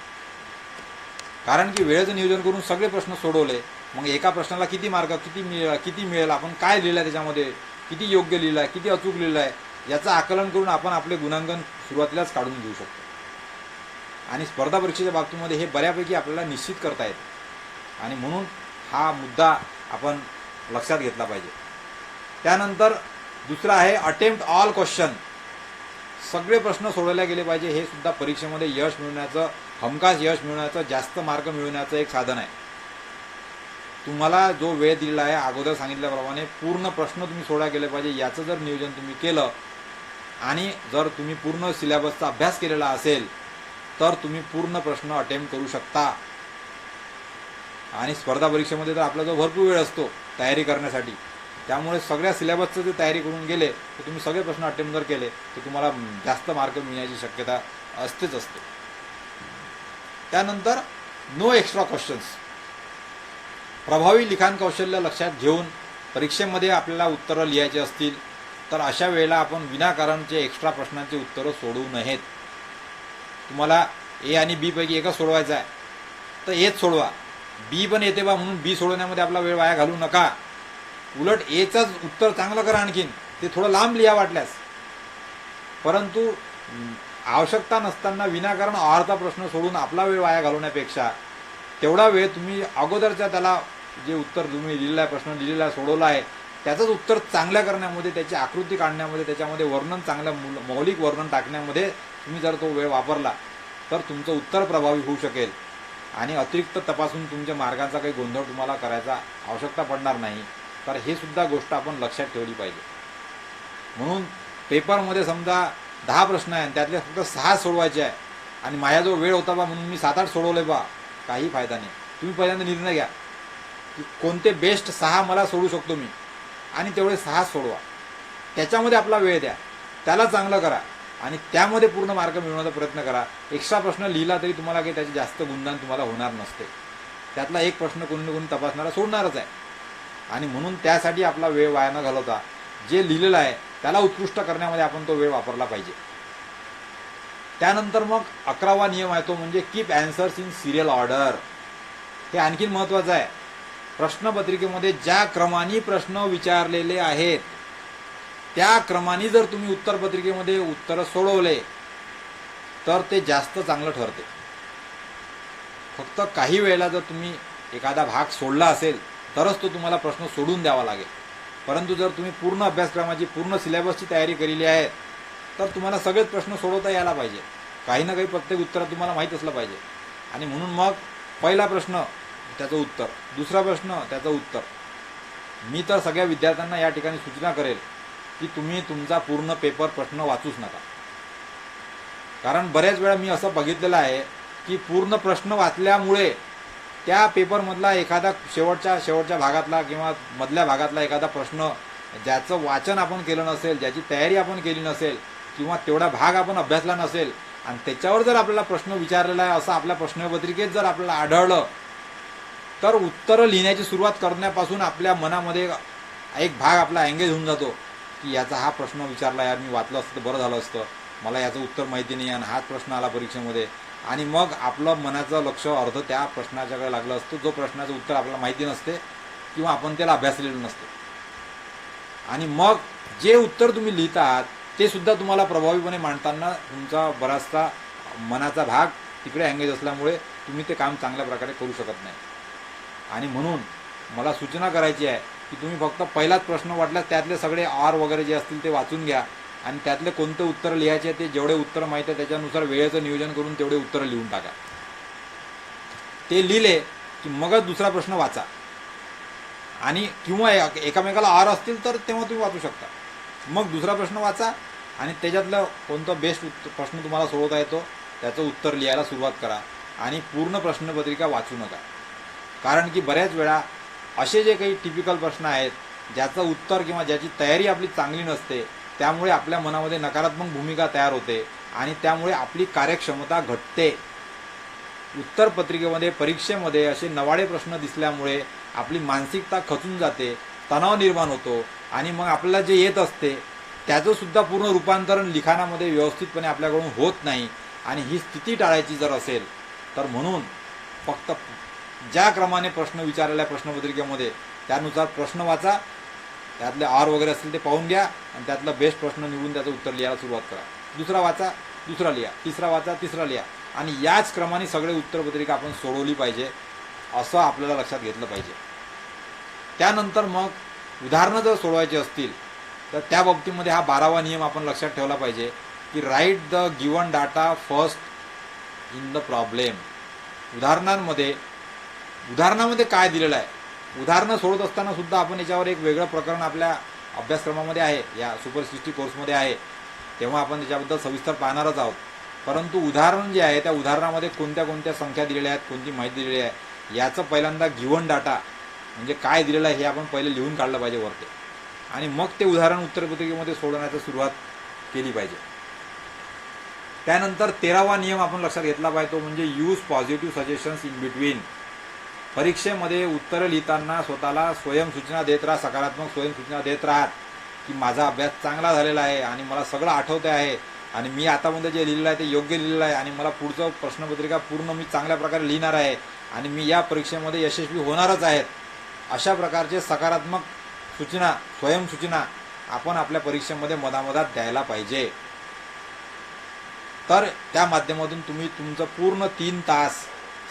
कारण की वेळेचं नियोजन करून सगळे प्रश्न सोडवले. मग एका प्रश्नाला किती मार्क किती मिळेल, आपण काय लिहिलं आहे त्याच्यामध्ये, किती योग्य लिहिलं आहे, किती अचूक लिहिलं आहे, याचं आकलन करून आपण आपले गुणांकन सुरुवातीलाच काढून घेऊ शकतो. आणि स्पर्धा परीक्षेच्या बाबतीमध्ये हे बऱ्यापैकी आपल्याला निश्चित करता येते आणि म्हणून हा मुद्दा आपण लक्षात घेतला पाहिजे. त्यानंतर दुसरा आहे अटेम्प्ट ऑल क्वेश्चन. सगळे प्रश्न सोडवले गेले पाहिजे. हे सुद्धा परीक्षेमध्ये यश मिळवण्याचं, हमखास यश मिळवण्याचं, जास्त मार्क मिळवण्याचं एक साधन आहे. तुम्हाला जो वेळ दिलेला आहे अगोदर सांगितल्याप्रमाणे पूर्ण प्रश्न तुम्ही सोडा गेले पाहिजे. याचं जर नियोजन तुम्ही केलं आणि जर तुम्ही पूर्ण सिलेबसचा अभ्यास केलेला असेल तर तुम्ही पूर्ण प्रश्न अटेम्प्ट करू शकता. आणि स्पर्धा परीक्षेमध्ये तर आपला जो भरपूर वेळ असतो तयारी करण्यासाठी, त्यामुळे सगळ्या सिलेबसचं जर तयारी करून गेले तर तुम्ही सगळे प्रश्न अटेम्प्ट जर केले तर तुम्हाला जास्त मार्क मिळण्याची शक्यता असतेच असते. त्यानंतर नो एक्स्ट्रा क्वेश्चन्स. प्रभावी लिखाण कौशल्य लक्षात घेऊन परीक्षेमध्ये आपल्याला उत्तरं लिहायची असतील तर अशा वेळेला आपण विनाकारणचे एक्स्ट्रा प्रश्नांचे उत्तरं सोडवू नयेत. तुम्हाला ए आणि बी पैकी एकच सोडवायचं आहे तर एच सोडवा. बी पण येते बा म्हणून बी सोडवण्यामध्ये आपला वेळ वाया घालू नका. उलट एचंच उत्तर चांगलं करा, आणखीन ते थोडं लांब लिहा वाटल्यास, परंतु आवश्यकता नसताना विनाकारण ऑरचा प्रश्न सोडून आपला वेळ वाया घालवण्यापेक्षा तेवढा वेळ तुम्ही अगोदरच्या त्याला जे उत्तर तुम्ही लिहिलेला आहे, प्रश्न लिहिलेला आहे, सोडवला आहे, त्याचंच उत्तर चांगल्या करण्यामध्ये, त्याची आकृती काढण्यामध्ये, त्याच्यामध्ये वर्णन चांगलं मौलिक वर्णन टाकण्यामध्ये तुम्ही जर तो वेळ वापरला तर तुमचं उत्तर प्रभावी होऊ शकेल आणि अतिरिक्त तपासून तुमच्या मार्गांचा काही गोंधळ तुम्हाला करायचा आवश्यकता पडणार नाही. तर हे सुद्धा गोष्ट आपण लक्षात ठेवली पाहिजे. म्हणून पेपरमध्ये समजा 10 प्रश्न आहे आणि त्यातले फक्त 6 सोडवायचे आहे आणि माझ्याजवळ वेळ होता बा म्हणून मी 7-8 सोडवले बा, काही फायदा नाही. तुम्ही पहिल्यांदा निर्णय घ्या की कोणते बेस्ट 6 मला सोडू शकतो मी आणि तेवढे 6 सोडवा. त्याच्यामध्ये आपला वेळ द्या, त्याला चांगलं करा आणि त्यामध्ये पूर्ण मार्क मिळवण्याचा प्रयत्न करा. एक्स्ट्रा प्रश्न लिहिला तरी तुम्हाला काही त्याचे जास्त गुणगान तुम्हाला होणार नसते. त्यातला एक प्रश्न कोणी ना कोणी तपासणारा सोडणारच आहे आणि म्हणून त्यासाठी आपला वेळ वाया न घालवता जे लिहिलेलं आहे त्याला उत्कृष्ट करण्यामध्ये आपण तो वेळ वापरला पाहिजे. त्यानंतर मग 11वा नियम आहे तो म्हणजे keep answers in serial order. हे आणखीन महत्त्वाचं आहे. प्रश्नपत्रिकेमध्ये ज्या क्रमाने प्रश्न विचारलेले आहेत त्या क्रमाने जर तुम्ही उत्तरपत्रिकेमध्ये उत्तरं सोडवले तर ते जास्त चांगलं ठरते. फक्त काही वेळेला जर तुम्ही एखादा भाग सोडला असेल तरच तो तुम्हाला प्रश्न सोडून द्यावा लागेल. परंतु जर तुम्ही पूर्ण अभ्यासक्रमाची, पूर्ण सिलेबसची तयारी केलेली आहे तर तुम्हाला सगळेच प्रश्न सोडवता यायला पाहिजे. काही ना काही प्रत्येक उत्तर तुम्हाला माहीत असलं पाहिजे. आणि म्हणून मग पहिला प्रश्न त्याचं उत्तर, दुसरा प्रश्न त्याचं उत्तर. मी तर सगळ्या विद्यार्थ्यांना या ठिकाणी सूचना करेल की तुम्ही तुमचा पूर्ण पेपर प्रश्न वाचूच नका. कारण बऱ्याच वेळा मी असं बघितलेलं आहे की पूर्ण प्रश्न वाचल्यामुळे त्या पेपरमधला एखादा शेवटच्या भागातला किंवा मधल्या भागातला एखादा प्रश्न ज्याचं वाचन आपण केलं नसेल, ज्याची तयारी आपण केली नसेल किंवा तेवढा भाग आपण अभ्यासला नसेल आणि त्याच्यावर जर आपल्याला प्रश्न विचारलेला आहे असं आपल्या प्रश्नपत्रिकेत जर आपल्याला आढळलं तर उत्तरं लिहिण्याची सुरुवात करण्यापासून आपल्या मनामध्ये एक भाग आपला एंगेज होऊन जातो की याचा हा प्रश्न विचारला, यार मी वाचलं असतं तर बरं झालं असतं, मला याचं उत्तर माहिती नाही आणि हाच प्रश्न आला परीक्षेमध्ये. आणि मग आपलं मनाचं लक्ष अर्ध त्या प्रश्नाच्याकडे लागलं असतं जो प्रश्नाचं उत्तर आपल्याला माहिती नसते किंवा आपण त्याला अभ्यासलेलं नसते. आणि मग जे उत्तर तुम्ही लिहितात ते सुद्धा तुम्हाला प्रभावीपणे मांडताना तुमचा बराचसा मनाचा भाग तिकडे एंगेज असल्यामुळे तुम्ही ते काम चांगल्या प्रकारे करू शकत नाही. आणि म्हणून मला सूचना करायची आहे की तुम्ही फक्त पहिलाच प्रश्न वाटल्यास त्यातले सगळे आर वगैरे जे असतील ते वाचून घ्या आणि त्यातले कोणते उत्तर लिहायचे ते जेवढे उत्तर माहिती आहे त्याच्यानुसार वेळेचं नियोजन करून तेवढे उत्तरं लिहून टाका. ते लिहिले की मगच दुसरा प्रश्न वाचा आणि किंवा एकामेकाला आर असतील तर तेव्हा तुम्ही वाचू शकता. मग दुसरा प्रश्न वाचा आणि त्याच्यातलं कोणतं बेस्ट प्रश्न तुम्हाला सोडवता येतो त्याचं उत्तर लिहायला सुरुवात करा आणि पूर्ण प्रश्नपत्रिका वाचू नका. कारण की बऱ्याच वेळा असे जे काही टिपिकल प्रश्न आहेत ज्याचं उत्तर किंवा ज्याची तयारी आपली चांगली नसते त्यामुळे आपल्या मनामध्ये नकारात्मक भूमिका तयार होते आणि त्यामुळे आपली कार्यक्षमता घटते. उत्तरपत्रिकेमध्ये, परीक्षेमध्ये असे नवाडे प्रश्न दिसल्यामुळे आपली मानसिकता खचून जाते, तणाव निर्माण होतो आणि मग आपल्याला जे येत असते त्याचं सुद्धा पूर्ण रूपांतरण लिखाणामध्ये व्यवस्थितपणे आपल्याकडून होत नाही. आणि ही स्थिती टाळायची जर असेल तर म्हणून फक्त ज्या क्रमाने प्रश्न विचारलेल्या प्रश्नपत्रिकेमध्ये त्यानुसार प्रश्न वाचा, त्यातले आर वगैरे असतील ते पाहून घ्या आणि त्यातला बेस्ट प्रश्न निवडून त्याचं उत्तर लिहायला सुरुवात करा. दुसरा वाचा, दुसरा लिहा, तिसरा वाचा, तिसरा लिहा आणि याच क्रमाने सगळे उत्तरपत्रिका आपण सोडवली पाहिजे असं आपल्याला लक्षात घेतलं पाहिजे. त्यानंतर मग उदाहरणं जर सोडवायची असतील तर त्या बाबतीमध्ये हा 12वा नियम आपण लक्षात ठेवला पाहिजे की write the given data first in the problem. उदाहरणामध्ये काय दिलेलं आहे, उदाहरणं सोडत असताना सुद्धा आपण याच्यावर एक वेगळं प्रकरण आपल्या अभ्यासक्रमामध्ये आहे, या सुपर 60 कोर्समध्ये आहे, तेव्हा आपण त्याच्याबद्दल सविस्तर पाहणारच आहोत. परंतु उदाहरण जे आहे त्या उदाहरणामध्ये कोणत्या कोणत्या संख्या दिलेल्या आहेत, कोणती माहिती दिलेली आहे याचं पहिल्यांदा गिवन डाटा म्हणजे काय दिलेलं आहे हे आपण पहिले लिहून काढलं पाहिजे वरते आणि मग ते उदाहरण उत्तरपत्रिकेमध्ये सोडवण्याची सुरुवात केली पाहिजे. त्यानंतर 13वा नियम आपण लक्षात घेतला पाहिजे तो म्हणजे use positive suggestions in between. परीक्षेमध्ये उत्तरं लिहिताना स्वतःला स्वयंसूचना देत राहा, सकारात्मक स्वयंसूचना देत राहा की माझा अभ्यास चांगला झालेला आहे आणि मला सगळं आठवते आहे आणि मी आतामध्ये जे लिहिलेलं आहे ते योग्य लिहिलेलं आहे आणि मला पुढचं प्रश्नपत्रिका पूर्ण मी चांगल्या प्रकारे लिहिणार आहे आणि मी या परीक्षेमध्ये यशस्वी होणारच आहेत. अशा प्रकारचे सकारात्मक सूचना, स्वयंसूचना आपण आपल्या परीक्षेमध्ये मधामधात द्यायला पाहिजे. तर त्या माध्यमातून तुम्ही तुमचं पूर्ण 3 तास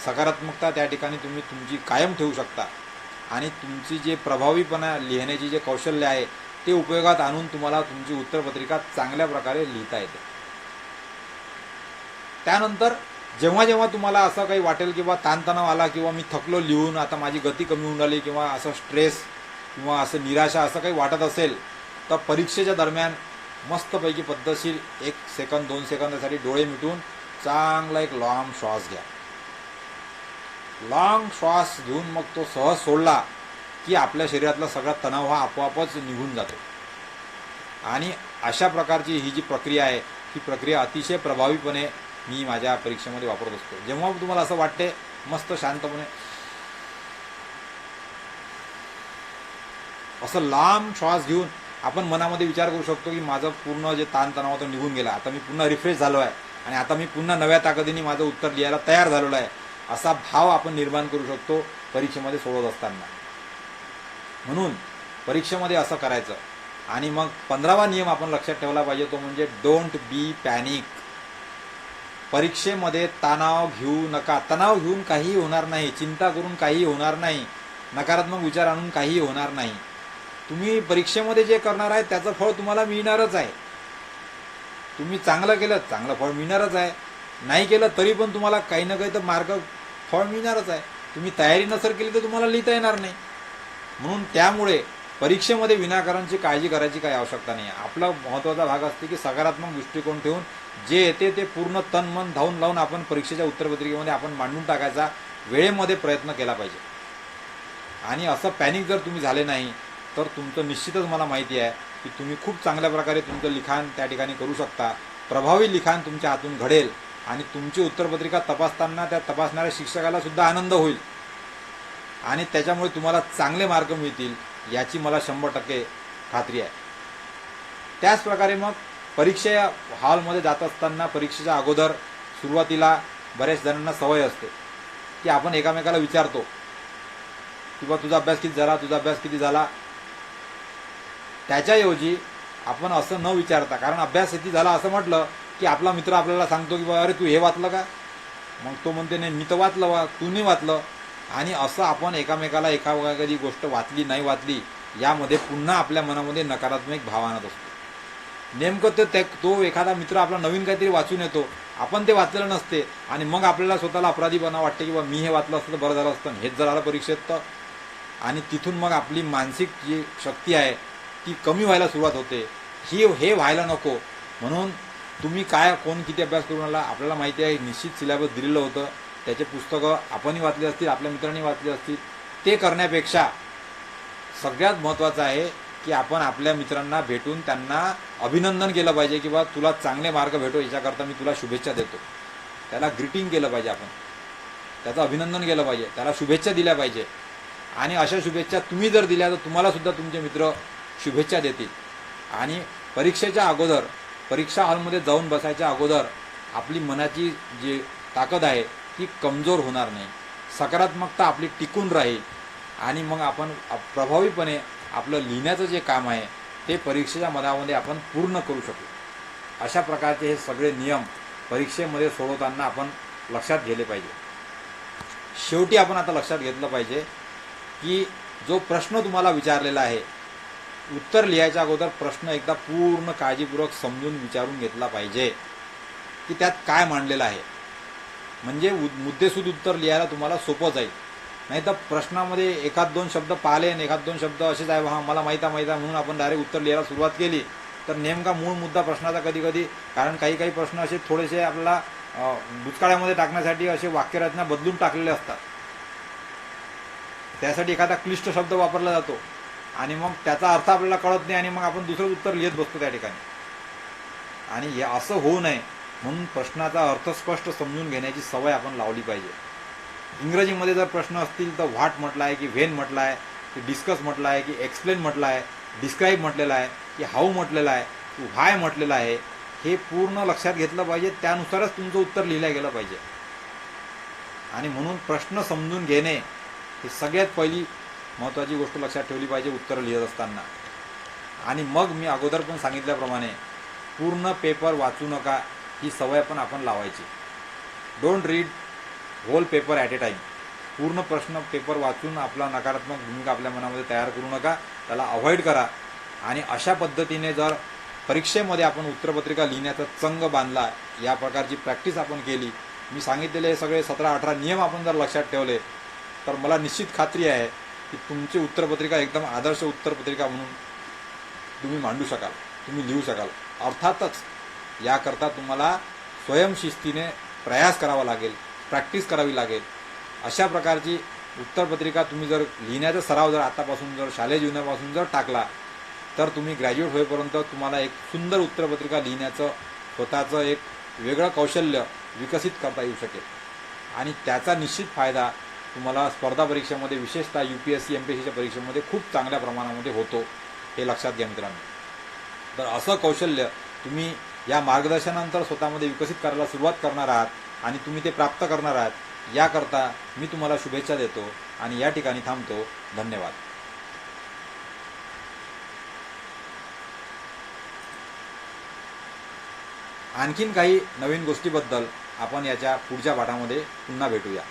सकारात्मकता त्या ठिकाणी तुम्ही तुमची कायम ठेवू शकता आणि तुमची जे प्रभावीपणा लिहिण्याची जे कौशल्य आहे ते उपयोगात आणून तुम्हाला तुमची उत्तरपत्रिका चांगल्या प्रकारे लिहिता येते. त्यानंतर जेव्हा जेव्हा तुम्हाला असं काही वाटेल किंवा ताणतणाव आला किंवा मी थकलो लिहून, आता माझी गती कमी होऊन राहिली किंवा असं स्ट्रेस किंवा असं निराशा असं काही वाटत असेल, तर परीक्षेच्या दरम्यान मस्तपैकी पद्धतशीर 1 सेकंद 2 सेकंदासाठी डोळे मिटून चांगला एक लॉंग श्वास घ्या. लॉंग श्वास घेऊन मग तो सहज सोडला की आपल्या शरीरातला सगळा तणाव हा आपोआपच निघून जातो. आणि अशा प्रकारची ही जी प्रक्रिया आहे ही प्रक्रिया अतिशय प्रभावीपणे मी माझ्या परीक्षेमध्ये वापरत असतो. जेव्हा तुम्हाला असं वाटते मस्त शांतपणे असं लांब श्वास घेऊन आपण मनामध्ये विचार करू शकतो की माझं पूर्ण जे ताणतणाव होतं निघून गेला, आता मी पुन्हा रिफ्रेश झालो आहे आणि आता मी पुन्हा नव्या ताकदीने माझं उत्तर लिहायला तयार झालेलो आहे, असा भाव आपण निर्माण करू शकतो परीक्षेमध्ये सोडवत असताना. म्हणून परीक्षेमध्ये असं करायचं. आणि मग 15वा नियम आपण लक्षात ठेवला पाहिजे, तो म्हणजे डोंट बी पॅनिक. परीक्षेमध्ये तणाव घेऊ नका. तणाव घेऊन काही होणार नाही, चिंता करून काही होणार नाही, नकारात्मक विचार आणून काही होणार नाही. तुम्ही परीक्षेमध्ये जे करणार आहे त्याचं फळ तुम्हाला मिळणारच आहे. तुम्ही चांगलं केलं चांगलं फळ मिळणारच आहे, नाही केलं तरी पण तुम्हाला काही ना काही तर मार्ग फळ मिळणारच आहे. तुम्ही तयारी नसेल केली तर तुम्हाला लिहिता येणार नाही. म्हणून त्यामुळे परीक्षेमध्ये विनाकारणची काळजी करायची काही आवश्यकता नाही. आपला महत्त्वाचा भाग असते की सकारात्मक दृष्टिकोन ठेवून जे येते ते पूर्ण तन मन धावून लावून आपण परीक्षेच्या उत्तरपत्रिकेमध्ये आपण मांडून टाकायचा वेळेमध्ये प्रयत्न केला पाहिजे. आणि असं पॅनिक जर तुम्ही झाले नाही तर तुमचं निश्चितच मला माहिती आहे की तुम्ही खूप चांगल्या प्रकारे तुमचं लिखाण त्या ठिकाणी करू शकता. प्रभावी लिखाण तुमच्या हातून घडेल आणि तुमची उत्तरपत्रिका तपासताना त्या तपासणाऱ्या शिक्षकाला सुद्धा आनंद होईल आणि त्याच्यामुळे तुम्हाला चांगले मार्क मिळतील याची मला 100% खात्री आहे. त्याचप्रकारे मग परीक्षा हॉलमध्ये जात असताना परीक्षेच्या अगोदर सुरुवातीला बऱ्याच जणांना सवय असते की आपण एकामेकाला विचारतो किंवा तुझा अभ्यास किती झाला, तुझा अभ्यास किती झाला. त्याच्याऐवजी आपण असं न विचारता, कारण अभ्यास किती झाला असं म्हटलं की आपला मित्र आपल्याला सांगतो की अरे तू हे वाचलं का, मग तो म्हणते नाही मी तर वाचलं, तू नाही वाचलं. आणि असं आपण एकामेकाला एखादी गोष्ट वाचली नाही वाचली यामध्ये पुन्हा आपल्या मनामध्ये नकारात्मक भाव आणत असतो. नेमकं तो एखादा मित्र आपला नवीन काहीतरी वाचून येतो, आपण ते वाचलेलं नसते आणि मग आपल्याला स्वतःला अपराधीपणा वाटते की मी हे वाचलं असतं तर बरं झालं असतं, हेच जर आलं परीक्षेत तर. आणि तिथून मग आपली मानसिक जी शक्ती आहे ती कमी व्हायला सुरुवात होते. हे व्हायला नको. म्हणून तुम्ही काय कोण किती अभ्यास करून आला आपल्याला माहिती आहे, निश्चित सिलेबस दिलेलं होतं, त्याचे पुस्तकं आपणही वाचली असतील, आपल्या मित्रांनी वाचली असतील. ते करण्यापेक्षा सगळ्यात महत्त्वाचं आहे की आपण आपल्या मित्रांना भेटून त्यांना अभिनंदन केलं पाहिजे की बा तुला चांगले मार्क भेटो याच्याकरता मी तुला शुभेच्छा देतो. त्याला ग्रीटिंग केलं पाहिजे, आपण त्याचं अभिनंदन केलं पाहिजे, त्याला शुभेच्छा दिल्या पाहिजे. आणि अशा शुभेच्छा तुम्ही जर दिल्या तर तुम्हाला सुद्धा तुमचे मित्र शुभेच्छा देतील. आणि परीक्षेच्या अगोदर, परीक्षा हॉलमध्ये जाऊन बसायच्या अगोदर आपली मनाची जी ताकद आहे ती कमजोर होणार नाही, सकारात्मकता आपली टिकून राहील आणि मग आपण प्रभावीपणे आपलं लिहिण्याचं जे काम आहे ते परीक्षेच्या मनामध्ये आपण पूर्ण करू शकू. अशा प्रकारचे हे सगळे नियम परीक्षेमध्ये सोडवताना आपण लक्षात घेतले पाहिजे. शेवटी आपण आता लक्षात घेतलं पाहिजे की जो प्रश्न तुम्हाला विचारलेला आहे, उत्तर लिहायच्या अगोदर प्रश्न एकदा पूर्ण काळजीपूर्वक समजून विचारून घेतला पाहिजे की त्यात काय मांडलेलं आहे. म्हणजे मुद्देसूद उत्तर लिहायला तुम्हाला सोपं जाईल. नाही तर प्रश्नामध्ये एखाद दोन शब्द पाहिले आणि एखाद दोन शब्द असेच आहे हा मला माहीत आहे म्हणून आपण डायरेक्ट उत्तर लिहायला सुरुवात केली तर नेमका मूळ मुद्दा प्रश्नाचा कधी कधी, कारण काही प्रश्न असे थोडेसे आपल्याला भूतकाळामध्ये टाकण्यासाठी असे वाक्यरचना बदलून टाकलेले असतात. त्यासाठी एखादा क्लिष्ट शब्द वापरला जातो आणि मग त्याचा अर्थ आपल्याला कळत नाही आणि मग आपण दुसरं उत्तर लिहित बसतो त्या ठिकाणी. आणि हे असं होऊ नये म्हणून प्रश्नाचा अर्थ स्पष्ट समजून घेण्याची सवय आपण लावली पाहिजे. इंग्रजीमध्ये जर प्रश्न असतील तर व्हॉट म्हटलं आहे की व्हेन म्हटलं आहे की डिस्कस म्हटलं आहे की एक्सप्लेन म्हटलं आहे, डिस्क्राईब म्हटलेलं आहे की हाऊ म्हटलेलं आहे की व्हाय म्हटलेलं आहे, हे पूर्ण लक्षात घेतलं पाहिजे. त्यानुसारच तुमचं उत्तर लिहिलं गेलं पाहिजे. आणि म्हणून प्रश्न समजून घेणे ही सगळ्यात पहिली महत्त्वाची गोष्ट लक्षात ठेवली पाहिजे उत्तर लिहित असताना. आणि मग मी अगोदर पण सांगितल्याप्रमाणे पूर्ण पेपर वाचू नका, ही सवय पण आपण लावायची. Don't read whole paper at a time. पूर्ण प्रश्न पेपर वाचून आपला नकारात्मक भूमिका आपल्या मनामध्ये तयार करू नका, त्याला अवॉइड करा. आणि अशा पद्धतीने जर परीक्षेमध्ये आपण उत्तरपत्रिका लिहिण्याचा चंग बांधला, या प्रकारची प्रॅक्टिस आपण केली, मी सांगितलेले सगळे 17-18 नियम आपण जर लक्षात ठेवले, तर मला निश्चित खात्री आहे की तुमची उत्तरपत्रिका एकदम आदर्श उत्तरपत्रिका म्हणून तुम्ही मांडू शकाल, तुम्ही लिहू शकाल. अर्थातच याकरता तुम्हाला स्वयंशिस्तीने प्रयास करावा लागेल, प्रॅक्टिस करावी लागेल. अशा प्रकारची उत्तरपत्रिका तुम्ही जर लिहिण्याचा सराव जर आतापासून जर शालेय जीवनापासून जर टाकला, तर तुम्ही ग्रॅज्युएट होईपर्यंत तुम्हाला एक सुंदर उत्तरपत्रिका लिहिण्याचं स्वतःचं एक वेगळं कौशल्य विकसित करता येऊ शकेल. आणि त्याचा निश्चित फायदा तुम्हाला स्पर्धा परीक्षेमध्ये, विशेषतः UPSC MPSCच्या परीक्षेमध्ये खूप चांगल्या प्रमाणामध्ये होतो, हे लक्षात घ्या मित्रांनो. तर असं कौशल्य तुम्ही या मार्गदर्शनानंतर स्वतःमध्ये विकसित करायला सुरुवात करणार आहात आणि तुम्ही ते प्राप्त करणार आहात. याकरता मी तुम्हाला शुभेच्छा देतो आणि या ठिकाणी थांबतो. धन्यवाद. आणखीन काही नवीन गोष्टीबद्दल आपण याच्या पुढच्या पाठामध्ये पुन्हा भेटूया.